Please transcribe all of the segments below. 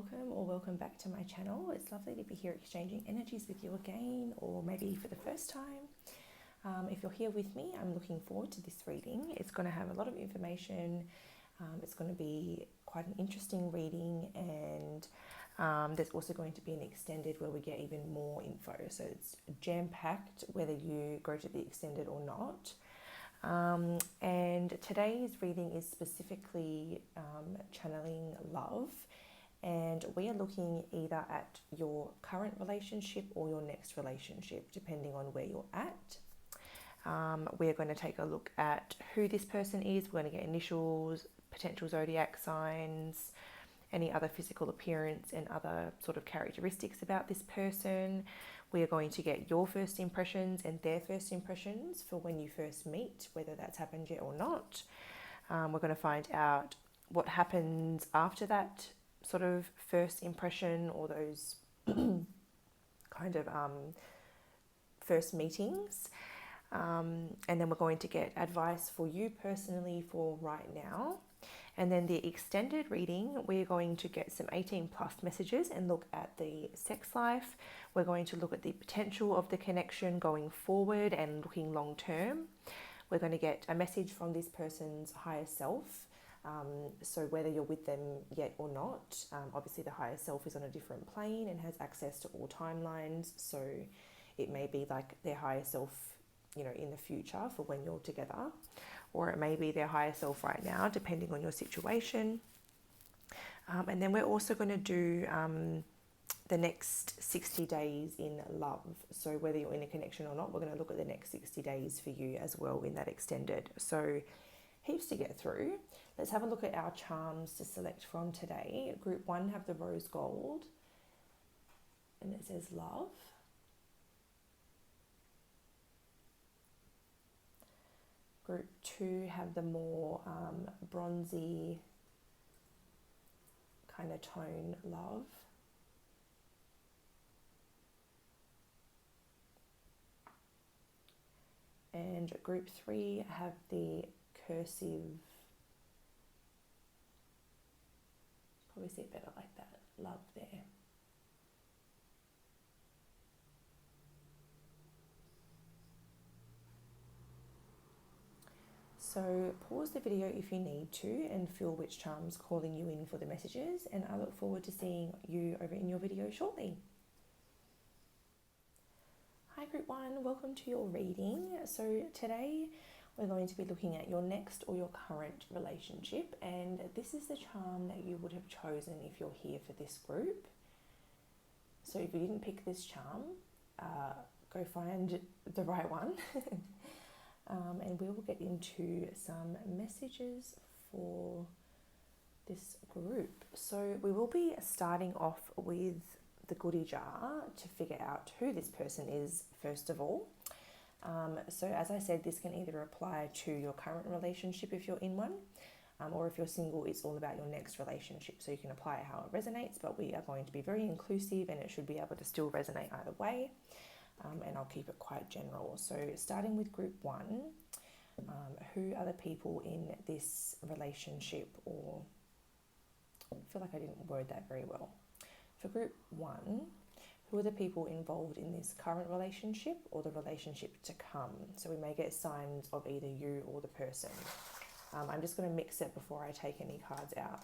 welcome or welcome back to my channel. It's lovely to be here exchanging energies with you again, or maybe for the first time. If you're here with me, I'm looking forward to this reading. It's going to have a lot of information. It's going to be quite an interesting reading, and there's also going to be an extended where we get even more info. So it's jam-packed whether you go to the extended or not. And today's reading is specifically channeling love, and we are looking either at your current relationship or your next relationship, depending on where you're at. We're going to take a look at who this person is. We're going to get initials, potential zodiac signs, any other physical appearance and other sort of characteristics about this person. We are going to get your first impressions and their first impressions for when you first meet, whether that's happened yet or not. We're going to find out what happens after that sort of first impression, or those kind of first meetings. And then we're going to get advice for you personally for right now. And then the extended reading, we're going to get some 18 plus messages and look at the sex life. We're going to look at the potential of the connection going forward and looking long term. We're going to get a message from this person's higher self. So whether you're with them yet or not, obviously the higher self is on a different plane and has access to all timelines. So it may be like their higher self, in the future for when you're together, or it may be their higher self right now, depending on your situation. And then we're also going to do the next 60 days in love. So whether you're in a connection or not, we're going to look at the next 60 days for you as well in that extended. So heaps to get through. Let's have a look at our charms to select from today. Group 1 have the rose gold, and it says love. Group 2 have the more bronzy kind of tone, love. And group 3 have the cursive, probably see it better like that, love there. So pause the video if you need to and feel which charm's calling you in for the messages, and I look forward to seeing you over in your video shortly. Hi Group 1, welcome to your reading. So today we're going to be looking at your next or your current relationship, and this is the charm that you would have chosen if you're here for this group. So if you didn't pick this charm, go find the right one. And we will get into some messages for this group. So we will be starting off with the goodie jar to figure out who this person is first of all. So as I said, this can either apply to your current relationship if you're in one, or if you're single, it's all about your next relationship. So you can apply it how it resonates, but we are going to be very inclusive and it should be able to still resonate either way. And I'll keep it quite general. So starting with group 1, who are the people in this relationship, or I feel like I didn't word that very well. For group 1, who are the people involved in this current relationship or the relationship to come? So we may get signs of either you or the person. I'm just going to mix it before I take any cards out.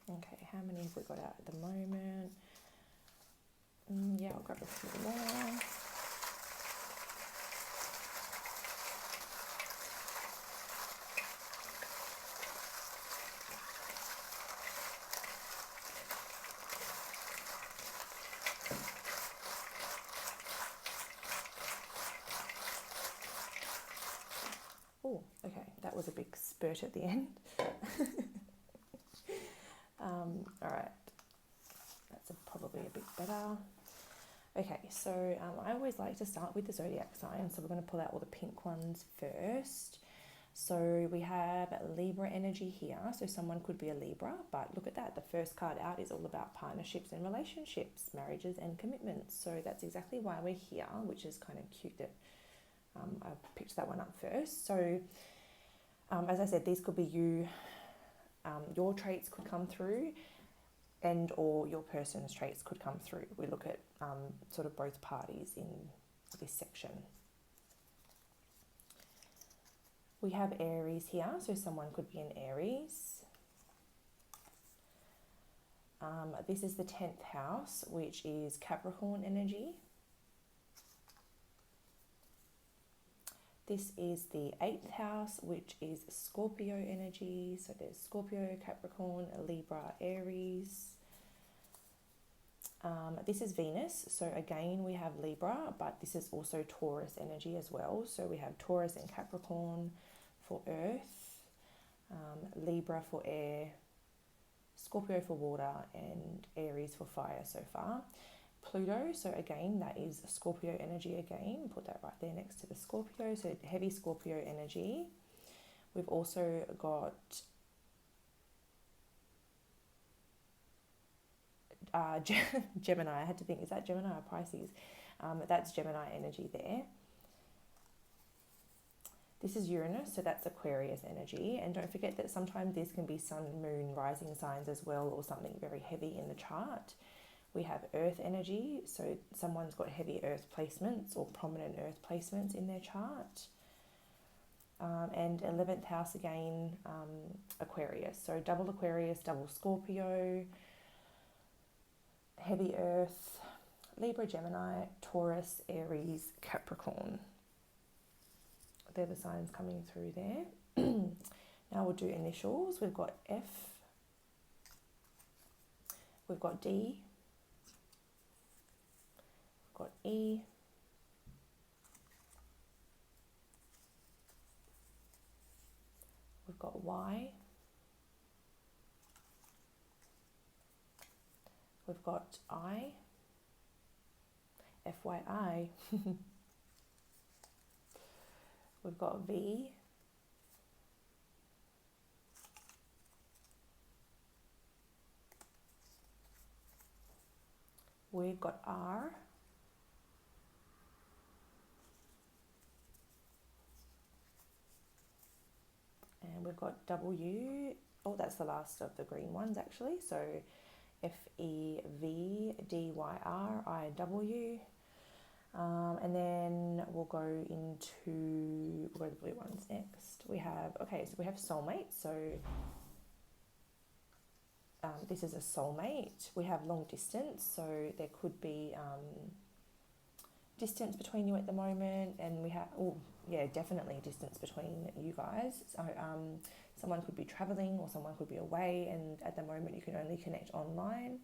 Okay, how many have we got out at the moment? Yeah, I'll grab a few more. spurt at the end. All right, that's probably a bit better. Okay, so I always like to start with the zodiac signs. So we're going to pull out all the pink ones first. So we have Libra energy here. So someone could be a Libra, but look at that. The first card out is all about partnerships and relationships, marriages and commitments. So that's exactly why we're here, which is kind of cute that I picked that one up first. So as I said, these could be you. Your traits could come through, and or your person's traits could come through. We look at sort of both parties in this section. We have Aries here, so someone could be an Aries. This is the 10th house, which is Capricorn energy. This is the 8th house, which is Scorpio energy. So there's Scorpio, Capricorn, Libra, Aries. This is Venus. So again, we have Libra, but this is also Taurus energy as well. So we have Taurus and Capricorn for earth, Libra for air, Scorpio for water, and Aries for fire so far. Pluto, so again, that is Scorpio energy again. Put that right there next to the Scorpio. So heavy Scorpio energy. We've also got Gemini. I had to think, is that Gemini or Pisces? That's Gemini energy there. This is Uranus, so that's Aquarius energy. And don't forget that sometimes this can be sun, moon, rising signs as well, or something very heavy in the chart. We have earth energy, so someone's got heavy earth placements or prominent earth placements in their chart. And 11th house again, Aquarius. So double Aquarius, double Scorpio, heavy earth, Libra, Gemini, Taurus, Aries, Capricorn. They're the signs coming through there. Now we'll do initials. We've got F, we've got D, we've got E, we've got Y, we've got I, FYI, we've got V, we've got R, and we've got W. Oh, that's the last of the green ones actually. So FEVDYRIW. And then we'll go to the blue ones next. We have soulmate. So this is a soulmate. We have long distance. So there could be distance between you at the moment, and we have definitely distance between you guys. So someone could be traveling or someone could be away, and at the moment you can only connect online,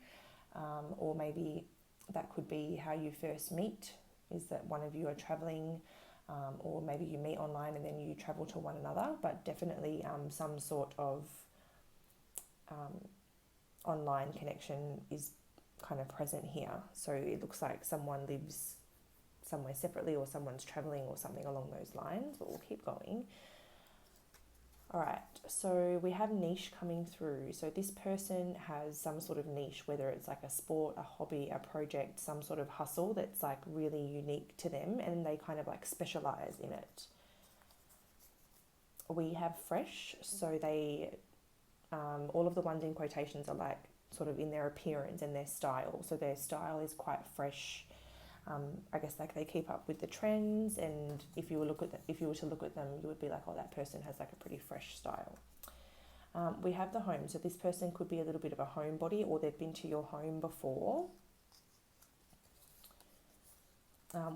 or maybe that could be how you first meet, is that one of you are traveling, or maybe you meet online and then you travel to one another, but definitely some sort of online connection is kind of present here. So it looks like someone lives somewhere separately, or someone's traveling or something along those lines, but we'll keep going. All right, so we have niche coming through. So this person has some sort of niche, whether it's like a sport, a hobby, a project, some sort of hustle that's like really unique to them, and they kind of like specialize in it. We have fresh, so they, all of the ones in quotations are like sort of in their appearance and their style. So their style is quite fresh. I guess like they keep up with the trends, and if you were to look at them, you would be like, oh, that person has like a pretty fresh style. We have the home, so this person could be a little bit of a homebody, or they've been to your home before.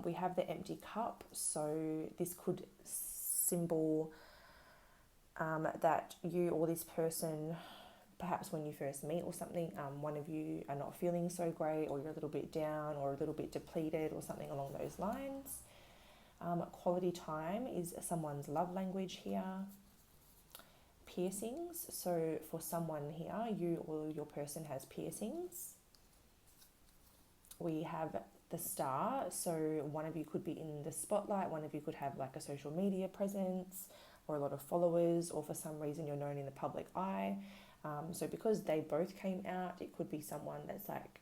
We have the empty cup, so this could symbol that you or this person, perhaps when you first meet or something, one of you are not feeling so great, or you're a little bit down or a little bit depleted or something along those lines. Quality time is someone's love language here. piercings. So for someone here, you or your person has piercings. We have the star. So one of you could be in the spotlight. One of you could have like a social media presence or a lot of followers, or for some reason you're known in the public eye. So because they both came out, it could be someone that's like,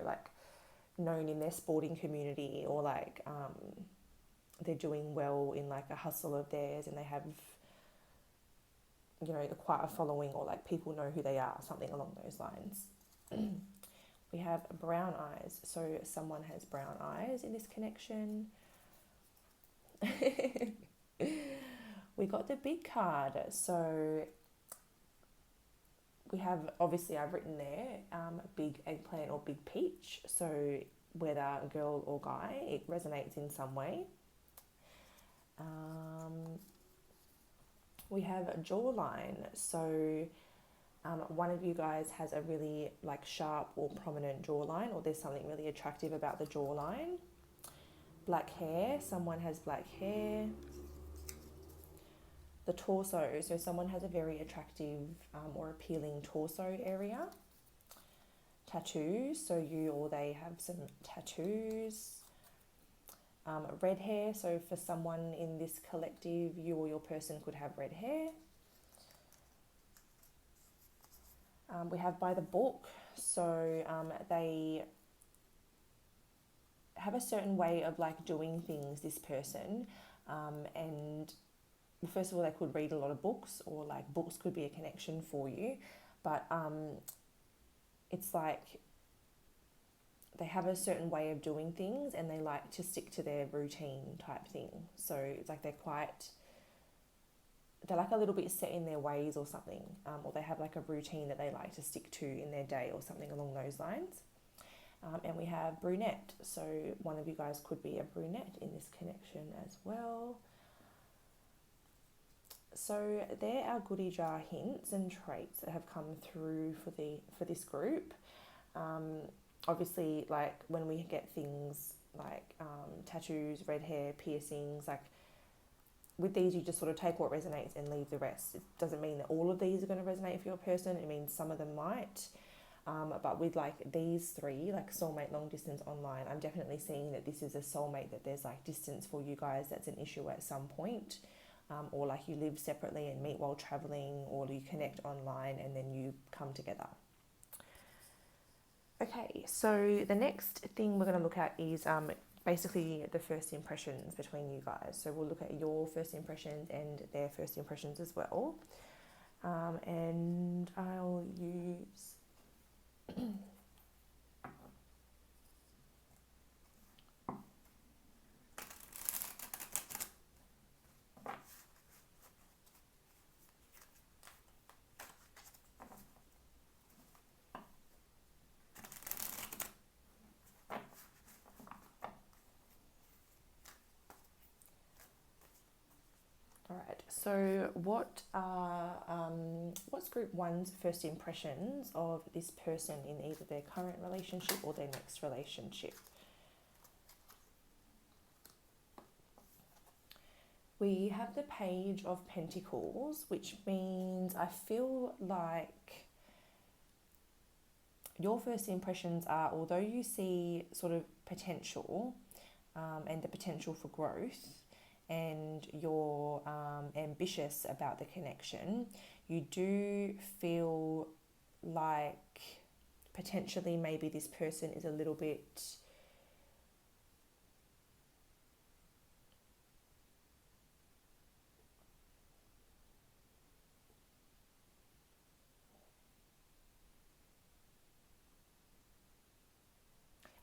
like known in their sporting community, or like they're doing well in like a hustle of theirs, and they have, quite a following, or like people know who they are, something along those lines. We have brown eyes. So someone has brown eyes in this connection. We got the big card. So we have, obviously I've written there, big eggplant or big peach. So whether girl or guy, it resonates in some way. We have a jawline. So one of you guys has a really like sharp or prominent jawline, or there's something really attractive about the jawline. Black hair. Someone has black hair. The torso. So someone has a very attractive or appealing torso area. Tattoos. So you or they have some tattoos. Red hair. So for someone in this collective, you or your person could have red hair. We have by the book. So they have a certain way of like doing things, this person, and first of all, they could read a lot of books, or like books could be a connection for you, but it's like they have a certain way of doing things, and they like to stick to their routine type thing. So it's like they're like a little bit set in their ways or something, or they have like a routine that they like to stick to in their day or something along those lines. And we have brunette. So one of you guys could be a brunette in this connection as well. So there are goodie jar hints and traits that have come through for this group. Obviously, like when we get things like tattoos, red hair, piercings, like with these, you just sort of take what resonates and leave the rest. It doesn't mean that all of these are going to resonate for your person. It means some of them might. But with like these three, like soulmate, long distance, online, I'm definitely seeing that this is a soulmate, that there's like distance for you guys that's an issue at some point. Or like you live separately and meet while traveling, or you connect online and then you come together. Okay, so the next thing we're going to look at is basically the first impressions between you guys. So we'll look at your first impressions and their first impressions as well. And I'll use... Alright, so what's group one's first impressions of this person in either their current relationship or their next relationship? We have the Page of Pentacles, which means I feel like your first impressions are, although you see sort of potential and the potential for growth, and you're ambitious about the connection, you do feel like potentially maybe this person is a little bit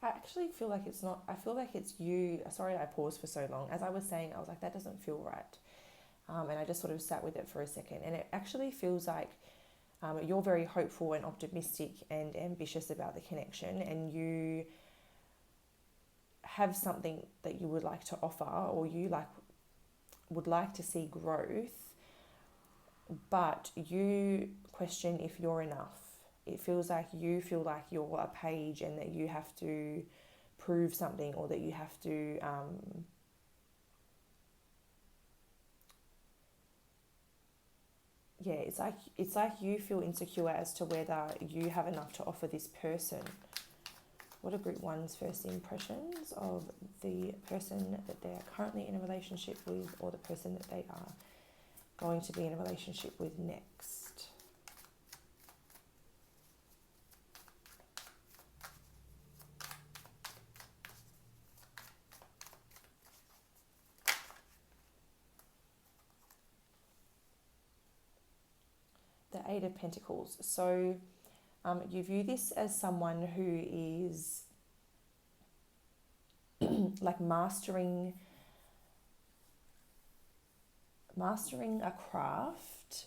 I actually feel like it's not, I feel like it's you. Sorry, I paused for so long. As I was saying, I was like, that doesn't feel right. And I just sort of sat with it for a second. And it actually feels like you're very hopeful and optimistic and ambitious about the connection, and you have something that you would like to offer, or you would like to see growth, but you question if you're enough. It feels like you feel like you're a page, and that you have to prove something, or that you have to yeah, it's like you feel insecure as to whether you have enough to offer this person. What are group one's first impressions of the person that they're currently in a relationship with, or the person that they are going to be in a relationship with next? The Eight of Pentacles. So you view this as someone who is like mastering a craft,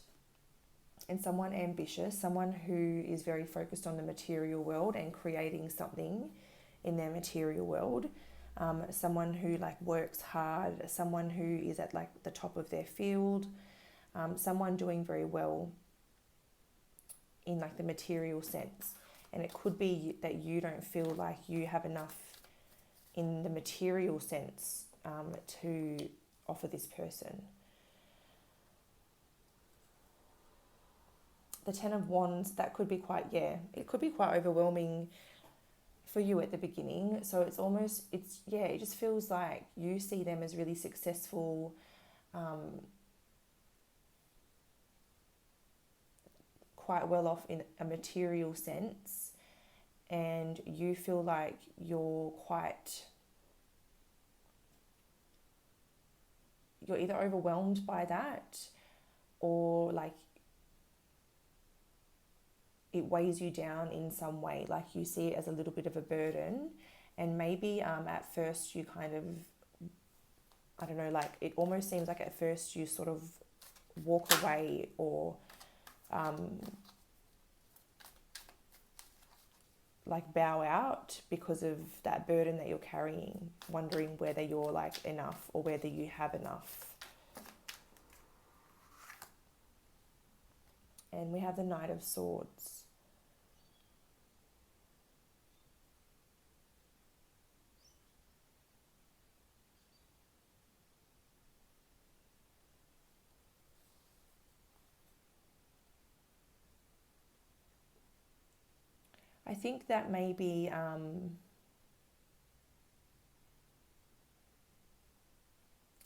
and someone ambitious, someone who is very focused on the material world and creating something in their material world. Someone who like works hard, someone who is at like the top of their field, someone doing very well in like the material sense. And it could be that you don't feel like you have enough in the material sense to offer this person. The Ten of Wands, that could be quite, it could be quite overwhelming for you at the beginning. So it just feels like you see them as really successful, quite well off in a material sense, and you feel like you're either overwhelmed by that, or like it weighs you down in some way, like you see it as a little bit of a burden. And maybe at first you kind of, I don't know, like it almost seems like at first you sort of walk away, or like bow out because of that burden that you're carrying, wondering whether you're like enough or whether you have enough. And we have the Knight of Swords. I think that maybe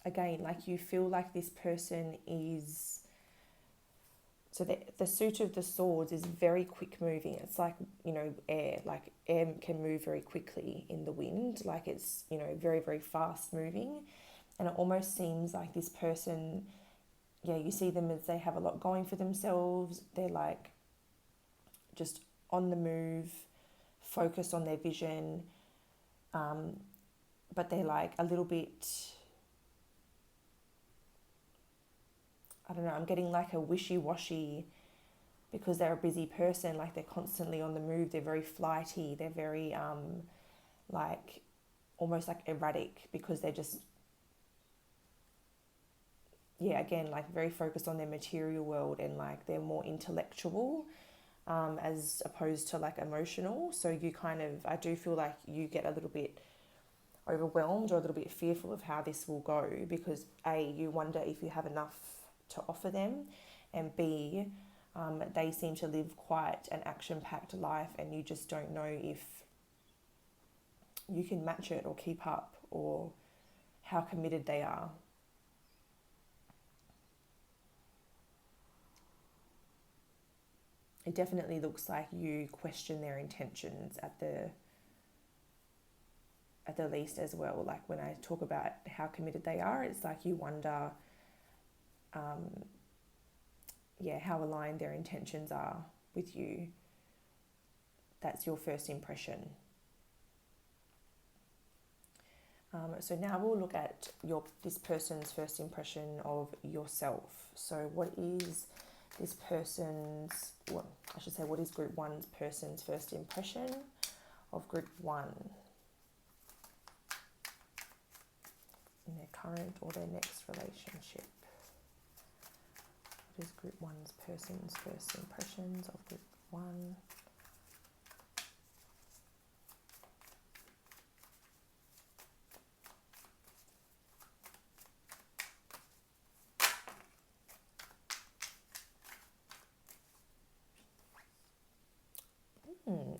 again, like you feel like this person is, so the suit of the swords is very quick moving. It's like, air, like air can move very quickly in the wind, like it's, very, very fast moving. And it almost seems like this person, you see them as they have a lot going for themselves. They're like just on the move, focused on their vision, but they're like a little bit, I don't know, I'm getting like a wishy-washy, because they're a busy person, like they're constantly on the move, they're very flighty, they're very like almost like erratic, because they're just, again, like very focused on their material world, and like they're more intellectual as opposed to like emotional. So you kind of, I do feel like you get a little bit overwhelmed or a little bit fearful of how this will go, because A, you wonder if you have enough to offer them, and B, they seem to live quite an action-packed life, and you just don't know if you can match it or keep up, or how committed they are. It definitely looks like you question their intentions at the least as well. Like when I talk about how committed they are, it's like you wonder, how aligned their intentions are with you. That's your first impression. So now we'll look at this person's first impression of yourself. So what is this person's, what is group one's person's first impression of group one in their current or their next relationship? What is group one's person's first impressions of group one?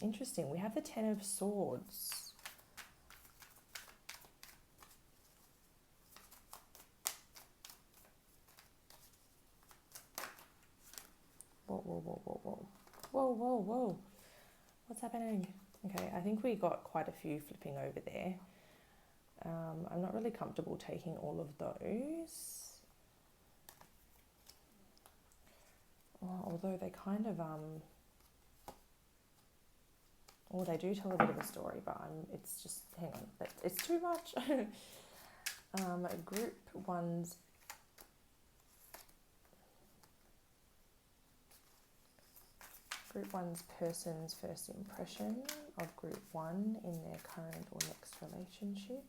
Interesting. We have the Ten of Swords. Whoa, whoa, whoa, whoa, whoa. Whoa, whoa, whoa. What's happening? Okay, I think we got quite a few flipping over there. I'm not really comfortable taking all of those. Although they kind of, or they do tell a bit of a story, but it's just, hang on, it's too much. Group one's person's first impression of group one in their current or next relationship.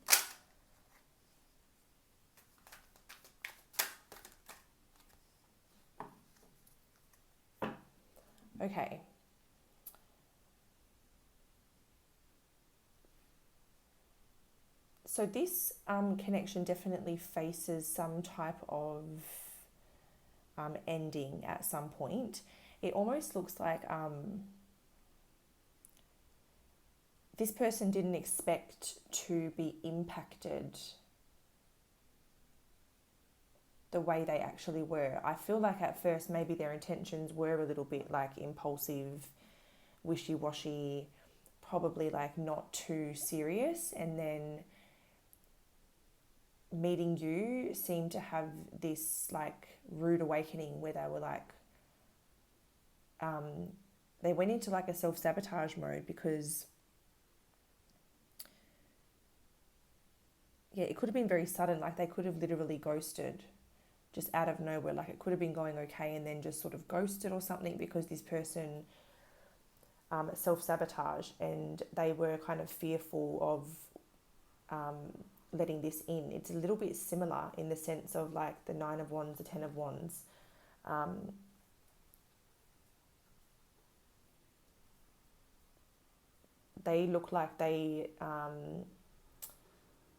Okay. So this connection definitely faces some type of ending at some point. It almost looks like this person didn't expect to be impacted the way they actually were. I feel like at first maybe their intentions were a little bit like impulsive, wishy-washy, probably like not too serious, and then meeting you seemed to have this like rude awakening where they were like, they went into like a self-sabotage mode because, yeah, it could have been very sudden. Like they could have literally ghosted just out of nowhere. Like it could have been going okay and then just sort of ghosted or something because this person self-sabotaged, and they were kind of fearful of letting this in. It's a little bit similar in the sense of like the Nine of Wands, the Ten of Wands. They look like they, the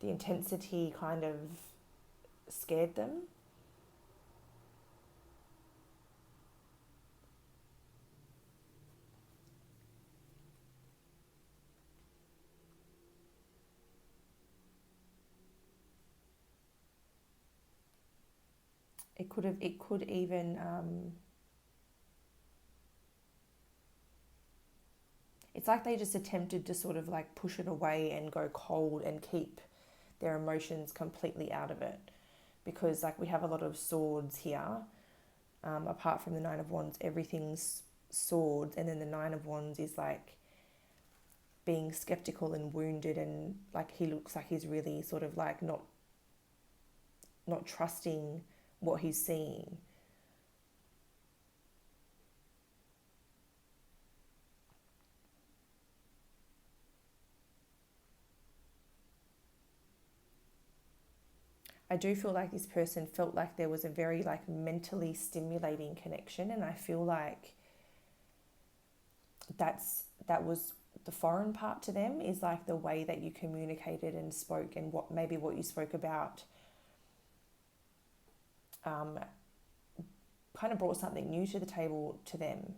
intensity kind of scared them. It could even, it's like they just attempted to sort of like push it away and go cold and keep their emotions completely out of it. Because like we have a lot of swords here, apart from the Nine of Wands, everything's swords, and then the Nine of Wands is like being skeptical and wounded, and like he looks like he's really sort of like not trusting what he's seeing. I do feel like this person felt like there was a very like mentally stimulating connection, and I feel like that was the foreign part to them, is like the way that you communicated and spoke, and what you spoke about kind of brought something new to the table to them.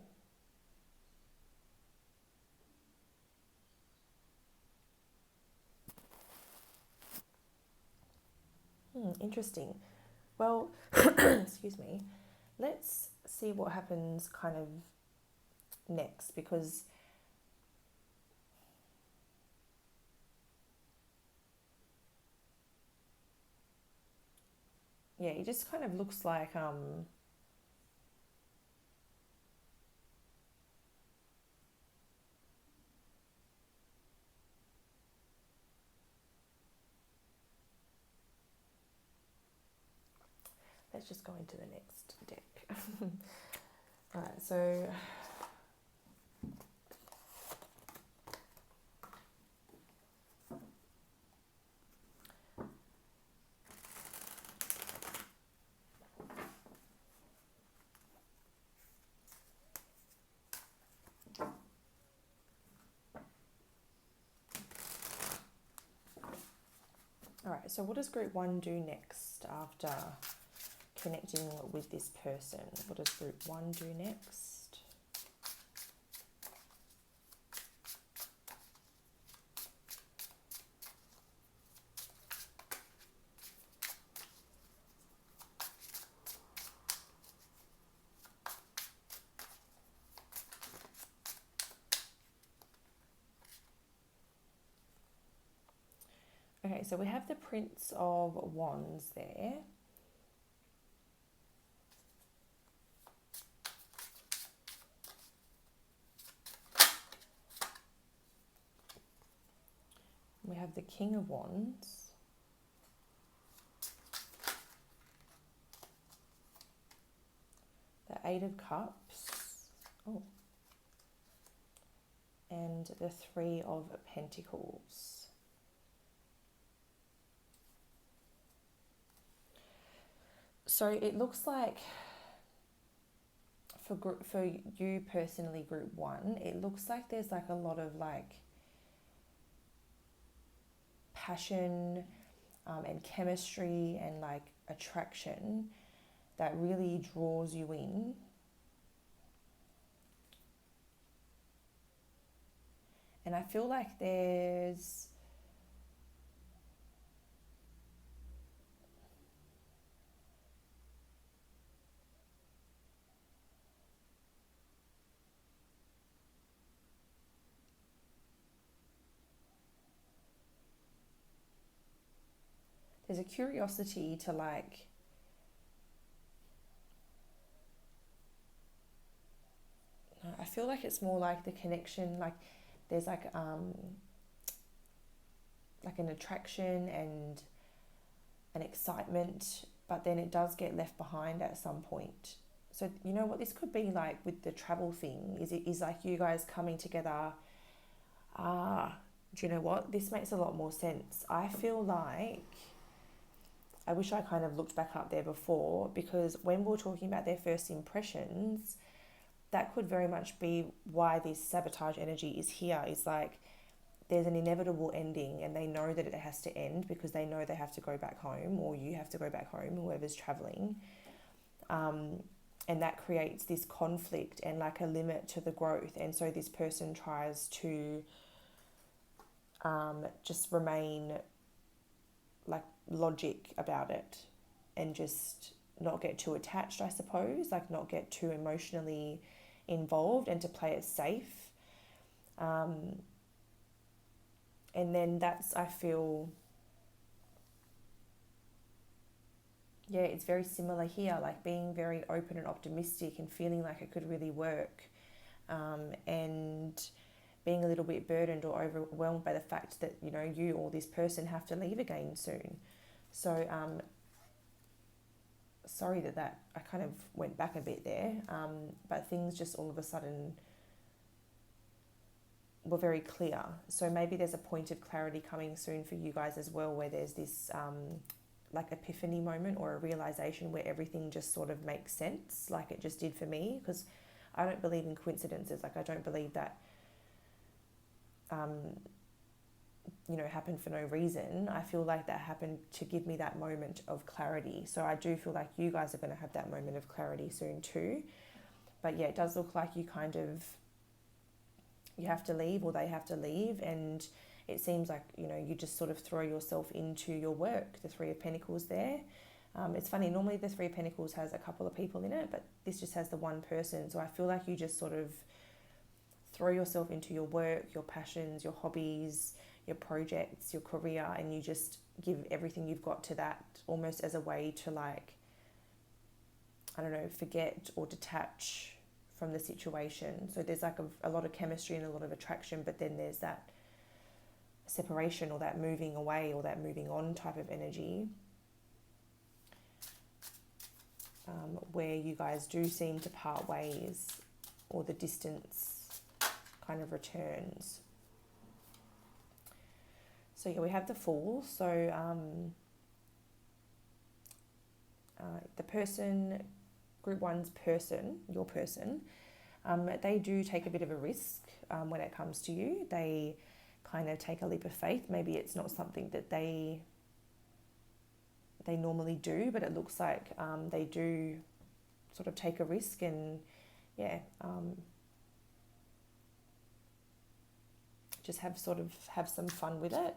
Interesting. Well, excuse me. Let's see what happens kind of next, because yeah, it just kind of looks like let's just go into the next deck. All right, so so what does group one do next after connecting with this person? What does group one do next? Okay, so we have the Prince of Wands there. We have the King of Wands. The Eight of Cups. Oh. And the Three of Pentacles. So it looks like for you personally, group 1, it looks like there's like a lot of like passion and chemistry and like attraction that really draws you in. And I feel like there's a curiosity to like I feel like it's more like the connection, like there's like an attraction and an excitement, but then it does get left behind at some point. So you know what this could be like with the travel thing is like you guys coming together. Do you know what? This makes a lot more sense. I feel like I wish I kind of looked back up there before, because when we were talking about their first impressions, that could very much be why this sabotage energy is here. Is like there's an inevitable ending and they know that it has to end because they know they have to go back home, or you have to go back home, whoever's traveling. And that creates this conflict and like a limit to the growth. And so this person tries to just remain like logic about it and just not get too attached, I suppose, like not get too emotionally involved and to play it safe. And then that's, I feel, yeah, it's very similar here, like being very open and optimistic and feeling like it could really work, and being a little bit burdened or overwhelmed by the fact that, you know, you or this person have to leave again soon. So sorry that I kind of went back a bit there, but things just all of a sudden were very clear. So maybe there's a point of clarity coming soon for you guys as well, where there's this like epiphany moment or a realization where everything just sort of makes sense, like it just did for me, because I don't believe in coincidences. Like I don't believe that you know, happened for no reason. I feel like that happened to give me that moment of clarity. So I do feel like you guys are going to have that moment of clarity soon too. But yeah, it does look like you have to leave, or they have to leave, and it seems like, you know, you just sort of throw yourself into your work. The Three of Pentacles there. It's funny, normally the Three of Pentacles has a couple of people in it, but this just has the one person. So I feel like you just sort of throw yourself into your work, your passions, your hobbies, your projects, your career, and you just give everything you've got to that, almost as a way to, like, I don't know, forget or detach from the situation. So there's like a lot of chemistry and a lot of attraction, but then there's that separation or that moving away or that moving on type of energy, where you guys do seem to part ways, or the distance kind of returns. So yeah, we have the Fool. So the person, group one's person, your person, they do take a bit of a risk when it comes to you. They kind of take a leap of faith. Maybe it's not something that they normally do, but it looks like they do sort of take a risk, and yeah, just have some fun with it.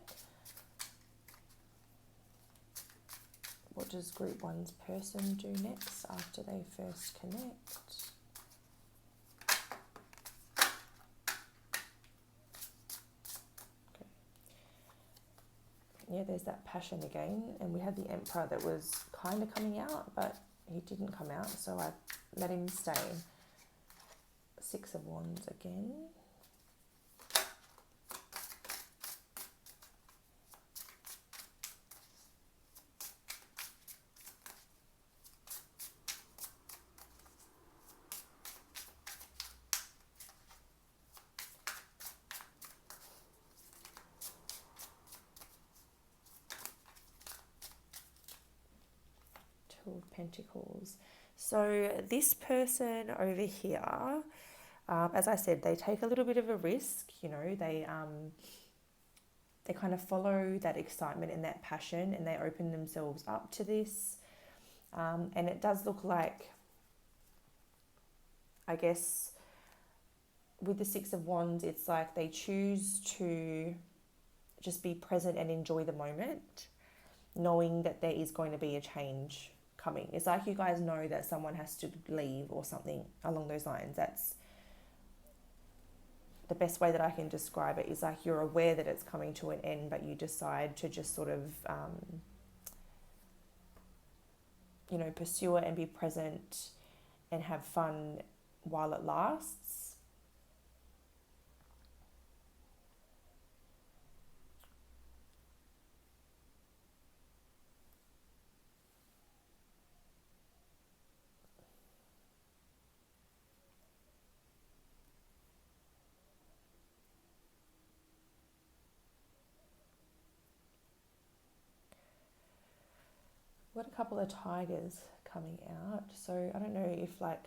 What does group one's person do next after they first connect? Okay. yeah, there's that passion again. And we had the Emperor that was kind of coming out, but he didn't come out, so I let him stay. Six of Wands again. Two of Pentacles. So this person over here, as I said, they take a little bit of a risk. You know, they kind of follow that excitement and that passion, and they open themselves up to this. And it does look like, I guess, with the Six of Wands, it's like they choose to just be present and enjoy the moment, knowing that there is going to be a change coming. It's like you guys know that someone has to leave or something along those lines. That's the best way that I can describe it. Is like you're aware that it's coming to an end, but you decide to just sort of, you know, pursue it and be present and have fun while it lasts. We've got a couple of tigers coming out. So I don't know if like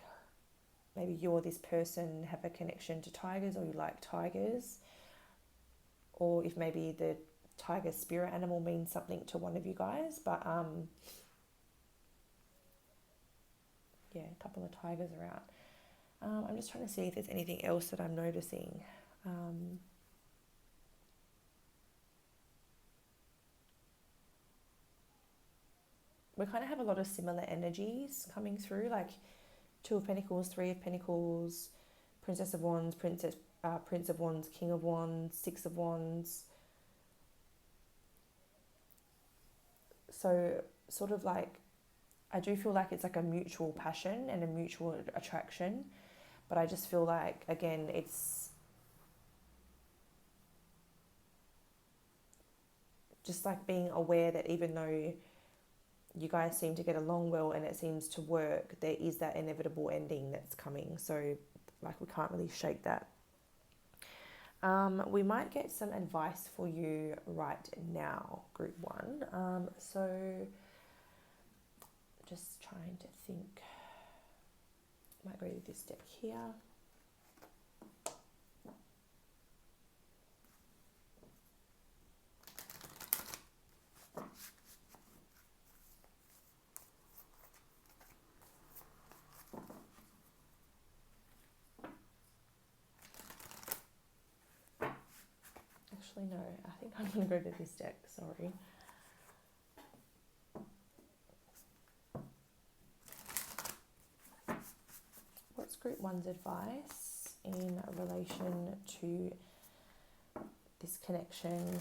maybe you or this person have a connection to tigers, or you like tigers, or if maybe the tiger spirit animal means something to one of you guys. But yeah, a couple of tigers are out. I'm just trying to see if there's anything else that I'm noticing. We kind of have a lot of similar energies coming through, like Two of Pentacles, Three of Pentacles, Princess of Wands, Prince of Wands, King of Wands, Six of Wands. So sort of like, I do feel like it's like a mutual passion and a mutual attraction, but I just feel like, again, it's just like being aware that even though you guys seem to get along well and it seems to work, there is that inevitable ending that's coming. So like we can't really shake that. We might get some advice for you right now, Group 1. So just trying to think. Might go to this deck here. Actually, no, I think I'm going to go to this deck, sorry. What's Group 1's advice in relation to this connection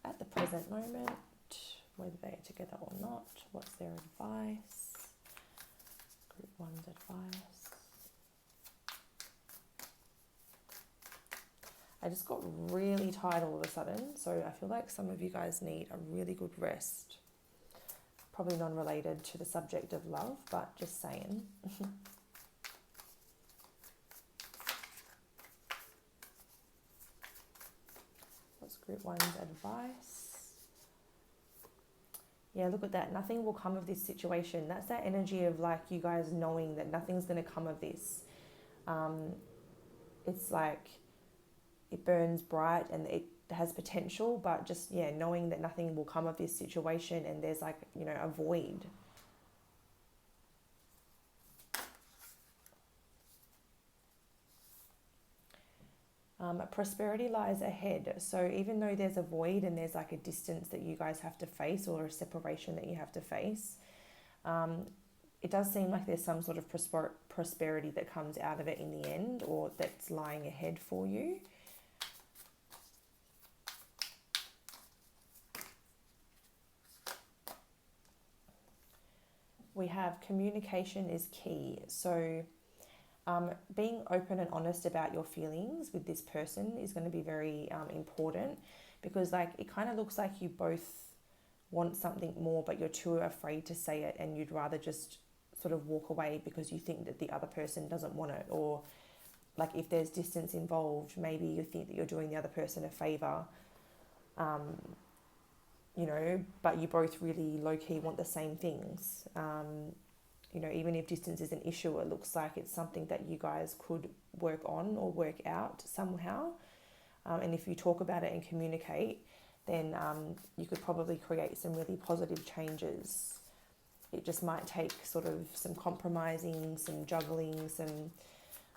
at the present moment, whether they're together or not? What's their advice? Group 1's advice. I just got really tired all of a sudden, so I feel like some of you guys need a really good rest. Probably non-related to the subject of love, but just saying. What's Group 1's advice? Yeah, look at that. Nothing will come of this situation. That's that energy of like you guys knowing that nothing's going to come of this. It's like it burns bright and it has potential, but just, yeah, knowing that nothing will come of this situation and there's like, you know, a void. Prosperity lies ahead. So even though there's a void and there's like a distance that you guys have to face, or a separation that you have to face, it does seem like there's some sort of prosperity that comes out of it in the end, or that's lying ahead for you. we have communication is key. So being open and honest about your feelings with this person is going to be very important, because like it kind of looks like you both want something more, but you're too afraid to say it, and you'd rather just sort of walk away because you think that the other person doesn't want it. Or like if there's distance involved, maybe you think that you're doing the other person a favor, you know, but you both really low-key want the same things. You know, even if distance is an issue, it looks like it's something that you guys could work on or work out somehow. And if you talk about it and communicate, then you could probably create some really positive changes. It just might take sort of some compromising, some juggling, some,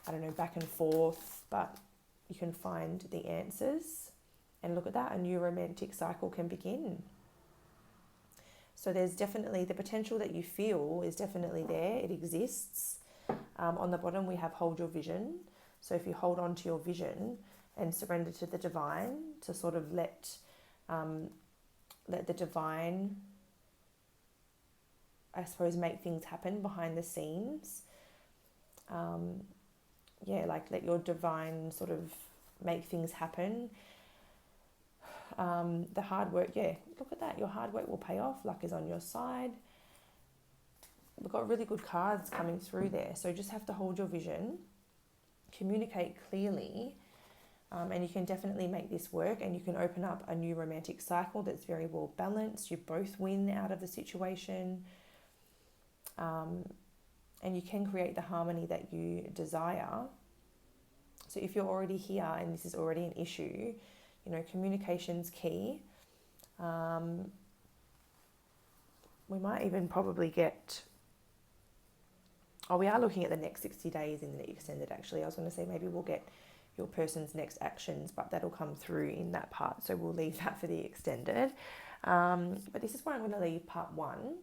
I don't know, back and forth, but you can find the answers. And look at that, a new romantic cycle can begin. So there's definitely the potential that you feel is definitely there. It exists. On the bottom, we have hold your vision. So if you hold on to your vision and surrender to the divine, to sort of let the divine, I suppose, make things happen behind the scenes. Like let your divine sort of make things happen. The hard work, look at that. Your hard work will pay off. Luck is on your side. We've got really good cards coming through there. So just have to hold your vision, communicate clearly, and you can definitely make this work, and you can open up a new romantic cycle that's very well balanced. You both win out of the situation, and you can create the harmony that you desire. So if you're already here and this is already an issue, you know, communication's key. We might even probably get... we are looking at the next 60 days in the extended, actually. I was going to say maybe we'll get your person's next actions, but that'll come through in that part. So we'll leave that for the extended. But this is where I'm going to leave part 1.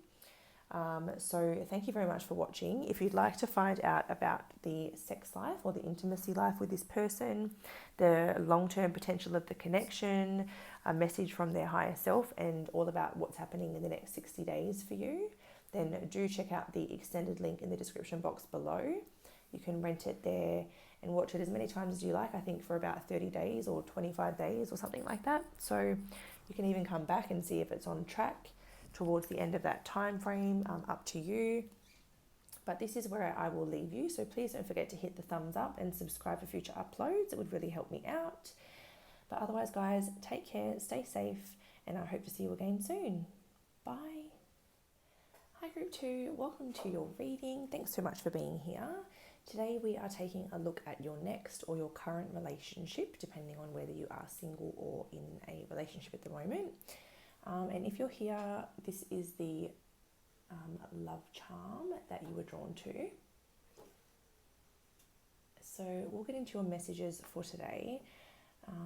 So thank you very much for watching. If you'd like to find out about the sex life or the intimacy life with this person, the long-term potential of the connection, a message from their higher self, and all about what's happening in the next 60 days for you, then do check out the extended link in the description box below. You can rent it there and watch it as many times as you like, I think for about 30 days or 25 days or something like that. So you can even come back and see if it's on track towards the end of that time frame, up to you. But this is where I will leave you. So please don't forget to hit the thumbs up and subscribe for future uploads. It would really help me out. But otherwise, guys, take care, stay safe, and I hope to see you again soon. Bye. Hi Group 2, welcome to your reading. Thanks so much for being here. Today we are taking a look at your next or your current relationship, depending on whether you are single or in a relationship at the moment. And if you're here, this is the love charm that you were drawn to. So we'll get into your messages for today.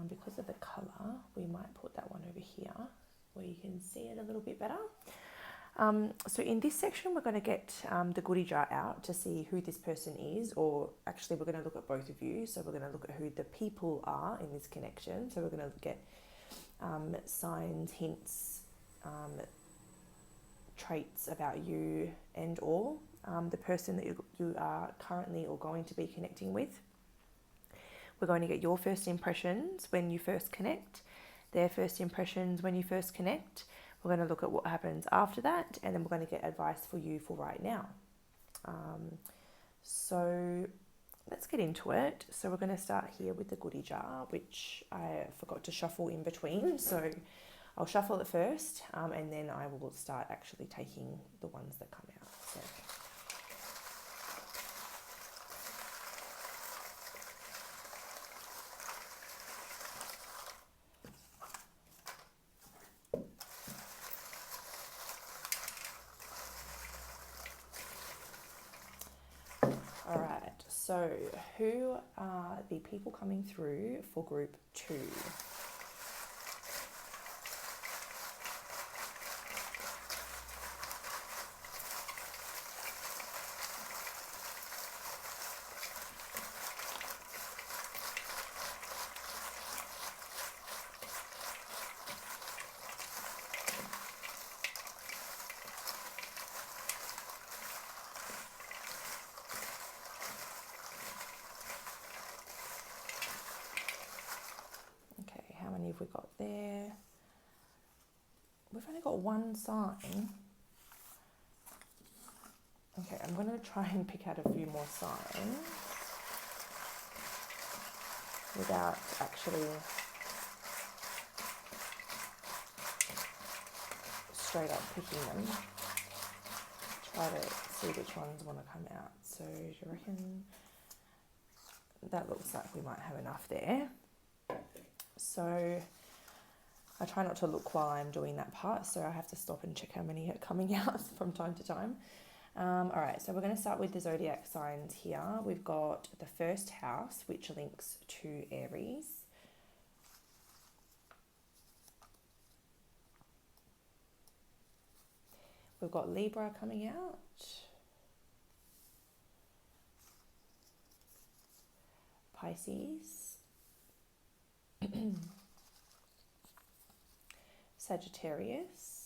Because of the colour, we might put that one over here where you can see it a little bit better. So in this section, we're going to get the goodie jar out to see who this person is, or actually we're going to look at both of you. So we're going to look at who the people are in this connection. So we're going to look at signs, hints, traits about you, and or the person that you are currently or going to be connecting with. We're going to get your first impressions when you first connect, their first impressions when you first connect. We're going to look at what happens after that, and then we're going to get advice for you for right now. So let's get into it. So we're going to start here with the goodie jar, which I forgot to shuffle in between. So I'll shuffle it first, and then I will start actually taking the ones that come out. So. All right, so who are the people coming through for Group 2? have we got there? We've only got one sign. Okay, I'm going to try and pick out a few more signs without actually straight up picking them. Try to see which ones want to come out. So do you reckon that looks like we might have enough there? So I try not to look while I'm doing that part, so I have to stop and check how many are coming out from time to time. All right, so we're going to start with the zodiac signs here. We've got the first house, which links to Aries. We've got Libra coming out. Pisces. Sagittarius.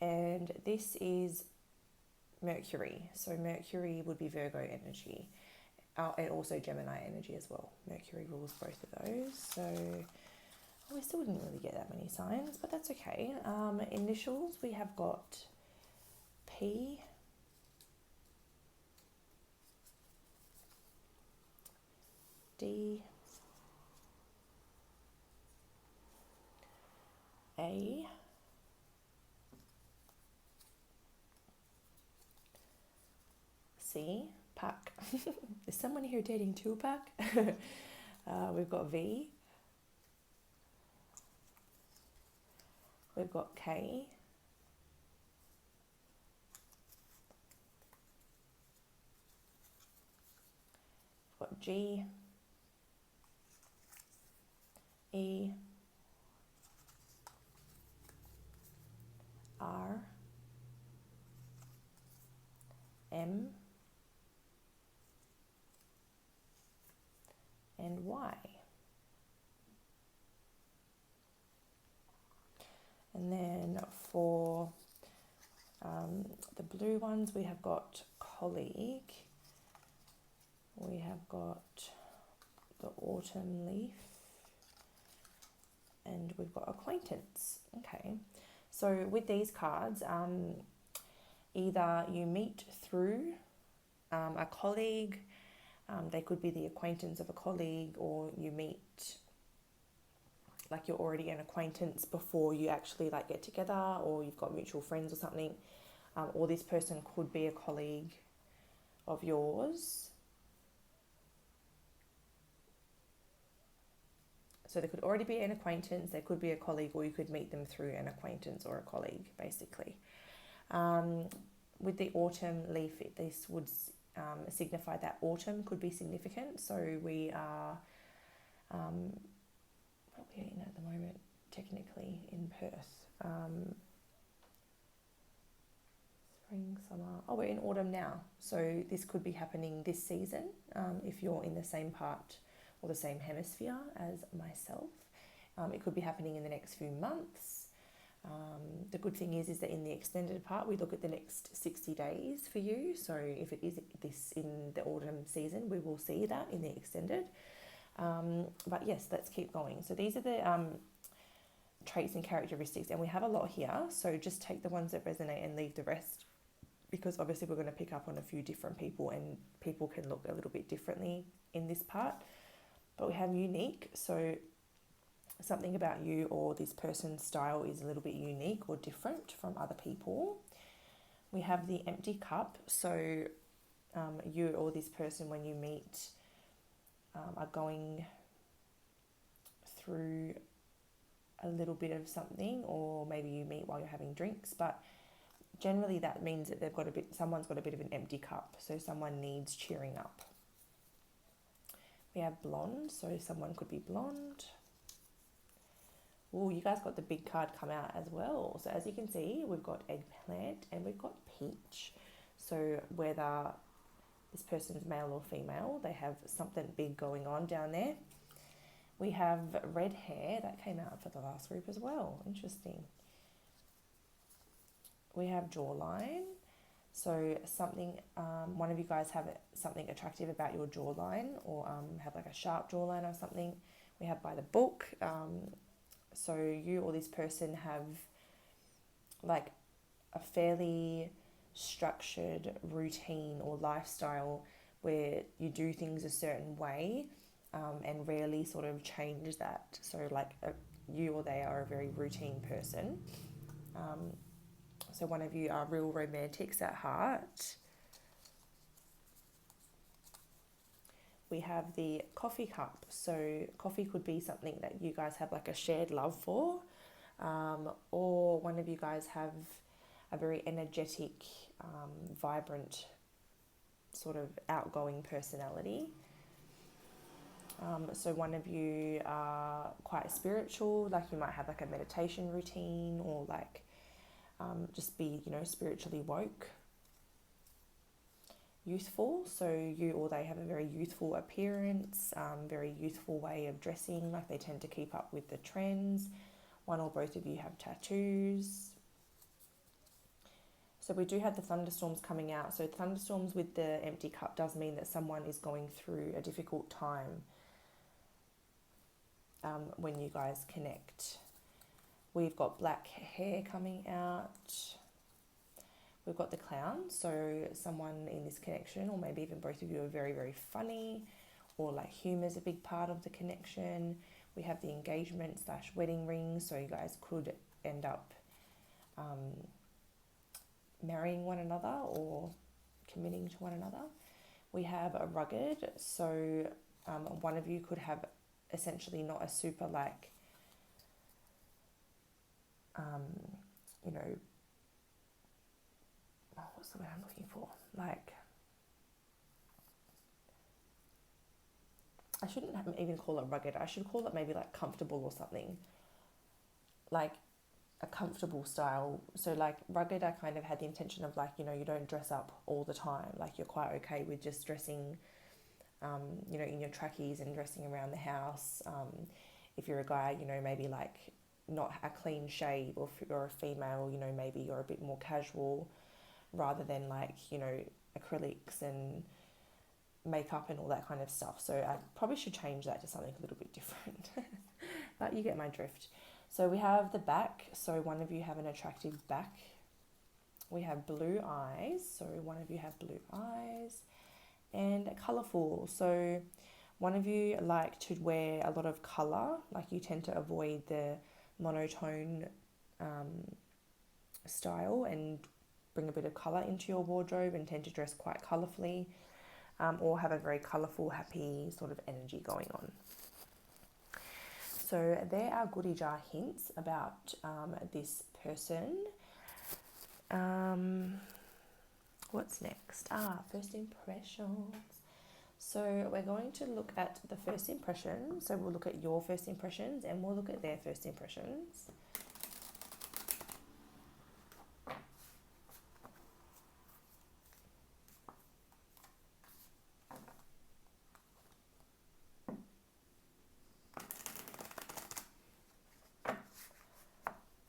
And this is Mercury. So Mercury would be Virgo energy. And also Gemini energy as well. Mercury rules both of those. So we still didn't really get that many signs, but that's okay. Initials, we have got P, D, A, C, Pac. Is someone here dating Tupac? We've got V. We've got K. We've got G. E. R. M. And Y. And then for the blue ones, we have got colleague, we have got the autumn leaf, and we've got acquaintance. Okay, so with these cards, either you meet through a colleague, they could be the acquaintance of a colleague, or you meet like you're already an acquaintance before you actually like get together, or you've got mutual friends or something, or this person could be a colleague of yours. So there could already be an acquaintance, there could be a colleague, or you could meet them through an acquaintance or a colleague, basically. With the autumn leaf, this would signify that autumn could be significant. So we are what we're in at the moment, technically in Perth. Spring, summer. Oh, we're in autumn now. So this could be happening this season if you're in the same part or the same hemisphere as myself. It could be happening in the next few months. The good thing is that in the extended part, we look at the next 60 days for you. So if it is this in the autumn season, we will see that in the extended. But yes, let's keep going. So these are the traits and characteristics, and we have a lot here. So just take the ones that resonate and leave the rest, because obviously we're going to pick up on a few different people, and people can look a little bit differently in this part. But we have unique, so something about you or this person's style is a little bit unique or different from other people. We have the empty cup, so you or this person, when you meet, are going through a little bit of something, or maybe you meet while you're having drinks, but generally that means that someone's got a bit of an empty cup, so someone needs cheering up. We have blonde, so someone could be blonde. Oh, you guys got the big card come out as well. So as you can see, we've got eggplant and we've got peach. So whether this person's male or female, they have something big going on down there. We have red hair, that came out for the last group as well. Interesting. We have jawline, So something, one of you guys have something attractive about your jawline, or have like a sharp jawline or something. We have by the book. So you or this person have like a fairly structured routine or lifestyle where you do things a certain way, and rarely sort of change that. So like you or they are a very routine person. So one of you are real romantics at heart. We have the coffee cup. So coffee could be something that you guys have like a shared love for, or one of you guys have a very energetic, vibrant, sort of outgoing personality. So one of you are quite spiritual, like you might have like a meditation routine, or like just be, spiritually woke. Youthful, so you or they have a very youthful appearance, very youthful way of dressing, like they tend to keep up with the trends. One or both of you have tattoos. So we do have the thunderstorms coming out. So thunderstorms with the empty cup does mean that someone is going through a difficult time when you guys connect. We've got black hair coming out. We've got the clown, so someone in this connection, or maybe even both of you, are very, very funny, or like humour is a big part of the connection. We have the engagement / wedding ring, so you guys could end up marrying one another or committing to one another. We have a rugged, so one of you could have essentially not a super like, what's the word I'm looking for? Like, I shouldn't even call it rugged. I should call it maybe like comfortable or something. Like a comfortable style. So like rugged, I kind of had the intention of like, you don't dress up all the time. Like you're quite okay with just dressing, in your trackies and dressing around the house. If you're a guy, maybe like not a clean shave, or if you're a female, maybe you're a bit more casual rather than like, acrylics and makeup and all that kind of stuff. So I probably should change that to something a little bit different. But you get my drift. So we have the back. So one of you have an attractive back. We have blue eyes. So one of you have blue eyes. And colourful. So one of you like to wear a lot of colour. Like you tend to avoid the monotone style and bring a bit of colour into your wardrobe and tend to dress quite colourfully, or have a very colourful, happy sort of energy going on. So there are goodie jar hints about this person. What's next? First impressions. So we're going to look at the first impressions. So we'll look at your first impressions and we'll look at their first impressions.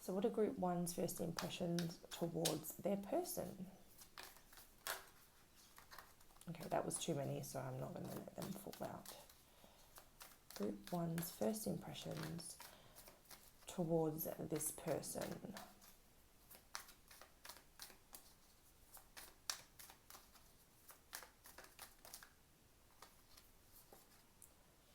So what are group one's first impressions towards their person? Okay, that was too many, so I'm not going to let them fall out. Group one's first impressions towards this person.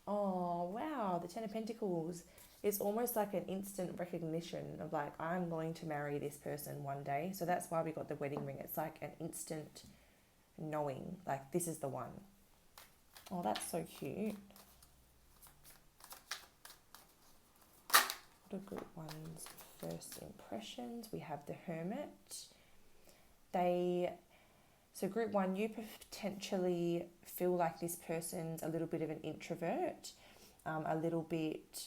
Oh, wow, the Ten of Pentacles. It's almost like an instant recognition of like, I'm going to marry this person one day. So that's why we got the wedding ring. It's like an instant knowing, like this is the one. Oh, that's so cute. What are group one's first impressions? We have the Hermit. So group one, you potentially feel like this person's a little bit of an introvert, a little bit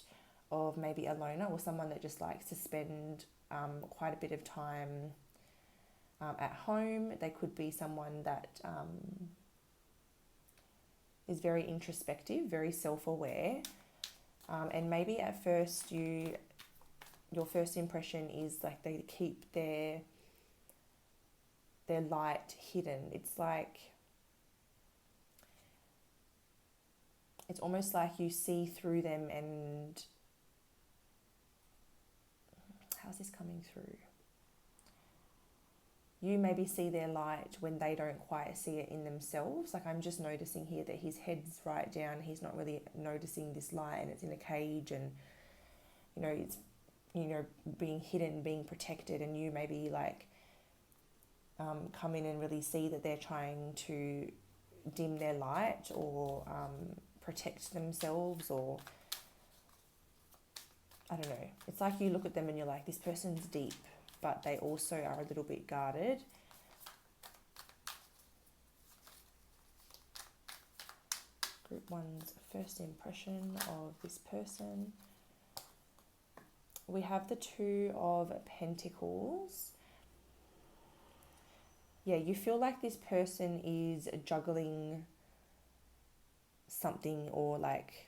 of maybe a loner, or someone that just likes to spend quite a bit of time at home. They could be someone that is very introspective, very self-aware, and maybe at first your first impression is like they keep their their light hidden. It's like, it's almost like you see through them, and how's this coming through? You maybe see their light when they don't quite see it in themselves. Like, I'm just noticing here that his head's right down. He's not really noticing this light, and it's in a cage, and, you know, it's, you know, being hidden, being protected, and you maybe like come in and really see that they're trying to dim their light, or protect themselves, or I don't know. It's like you look at them and you're like, this person's deep, but they also are a little bit guarded. Group one's first impression of this person. We have the Two of Pentacles. Yeah, you feel like this person is juggling something, or like,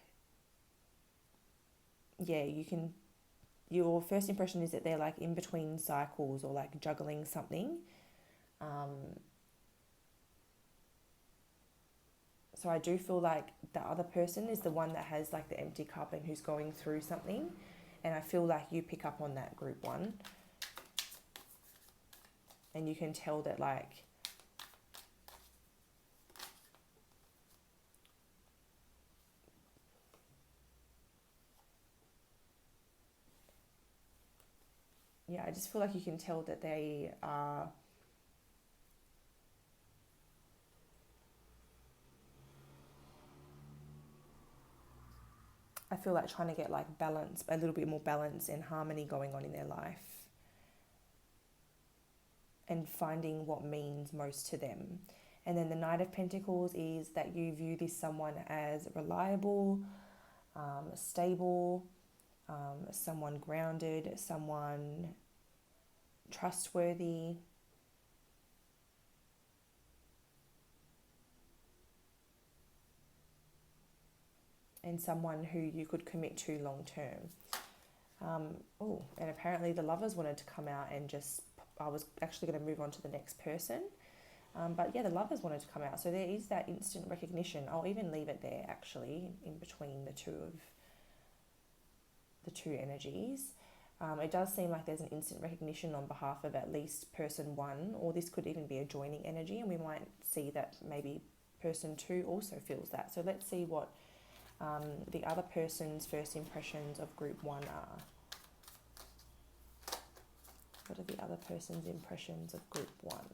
yeah, your first impression is that they're like in between cycles, or like juggling something. So I do feel like the other person is the one that has like the empty cup and who's going through something. And I feel like you pick up on that, group one. And you can tell that, like, yeah, I just feel like you can tell that they are, I feel like trying to get like balance, a little bit more balance and harmony going on in their life, and finding what means most to them. And then the Knight of Pentacles is that you view this someone as reliable, stable, someone grounded, someone trustworthy. And someone who you could commit to long term. And apparently the Lovers wanted to come out, and just, I was actually going to move on to the next person. But yeah, the Lovers wanted to come out. So there is that instant recognition. I'll even leave it there, actually, in between the two energies. It does seem like there's an instant recognition on behalf of at least person one, or this could even be a joining energy, and we might see that maybe person two also feels that. So let's see what the other person's first impressions of group one are. What are the other person's impressions of group one?